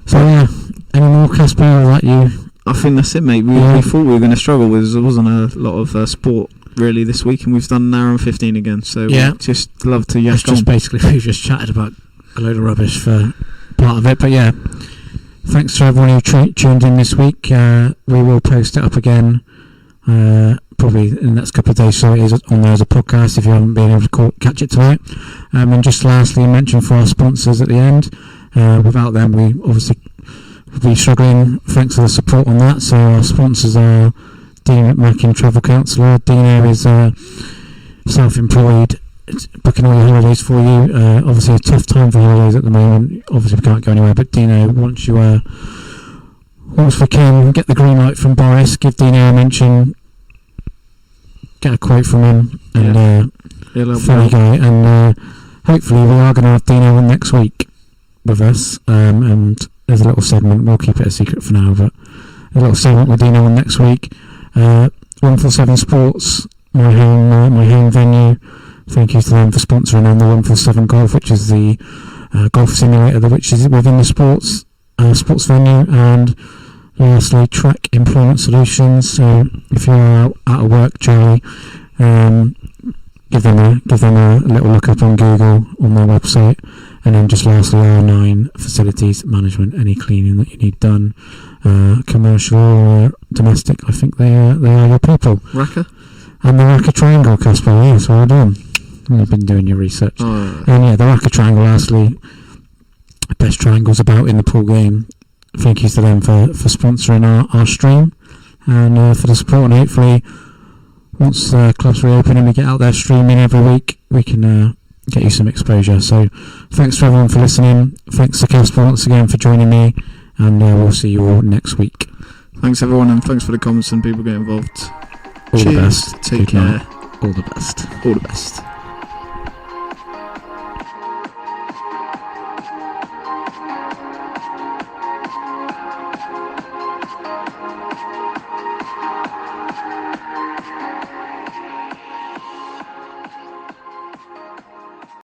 So yeah, any more, Casper? Like you? I think that's it, mate. We thought we were going to struggle with. There wasn't a lot of sport really this week, and we've done an hour and 15 again. So yeah, just love to It's just basically we've just chatted about a load of rubbish for part of it, but yeah. Thanks to everyone who tuned in this week. We will post it up again probably in the next couple of days, so it is on there as a podcast if you haven't been able to catch it tonight. And just lastly, I mentioned for our sponsors at the end. Without them, we obviously would be struggling. Thanks for the support on that. So our sponsors are Dean at Mackin Travel Counsellor. Dino is self-employed, booking all your holidays for you. Obviously a tough time for holidays at the moment. Obviously we can't go anywhere, but Dino, once we can get the green light from Boris, give Dino a mention, get a quote from him, and funny guy, and hopefully we are going to have Dino on next week with us, and there's a little segment, we'll keep it a secret for now, but a little segment with Dino on next week. 147 Sports, my home venue. Thank you to them for sponsoring on the 147 Golf, which is the golf simulator which is within the sports venue. And lastly, Track Employment Solutions. So if you're out of work, Charlie, give them a little look up on Google on their website. And then just lastly, R9 Facilities Management. Any cleaning that you need done, commercial or domestic, I think they are your people. Racker? And the Racker Triangle, Casper, yes, well done. You've been doing your research. And yeah, the Racker Triangle, lastly, best triangles about in the pool game. Thank you to them for sponsoring our stream and for the support. And hopefully, once clubs reopen and we get out there streaming every week, we can get you some exposure. So thanks to everyone for listening. Thanks to Casper once again for joining me, and we'll see you all next week. Thanks everyone, and thanks for the comments and people getting involved. All Cheers. the best. Take care. All the best. All the best.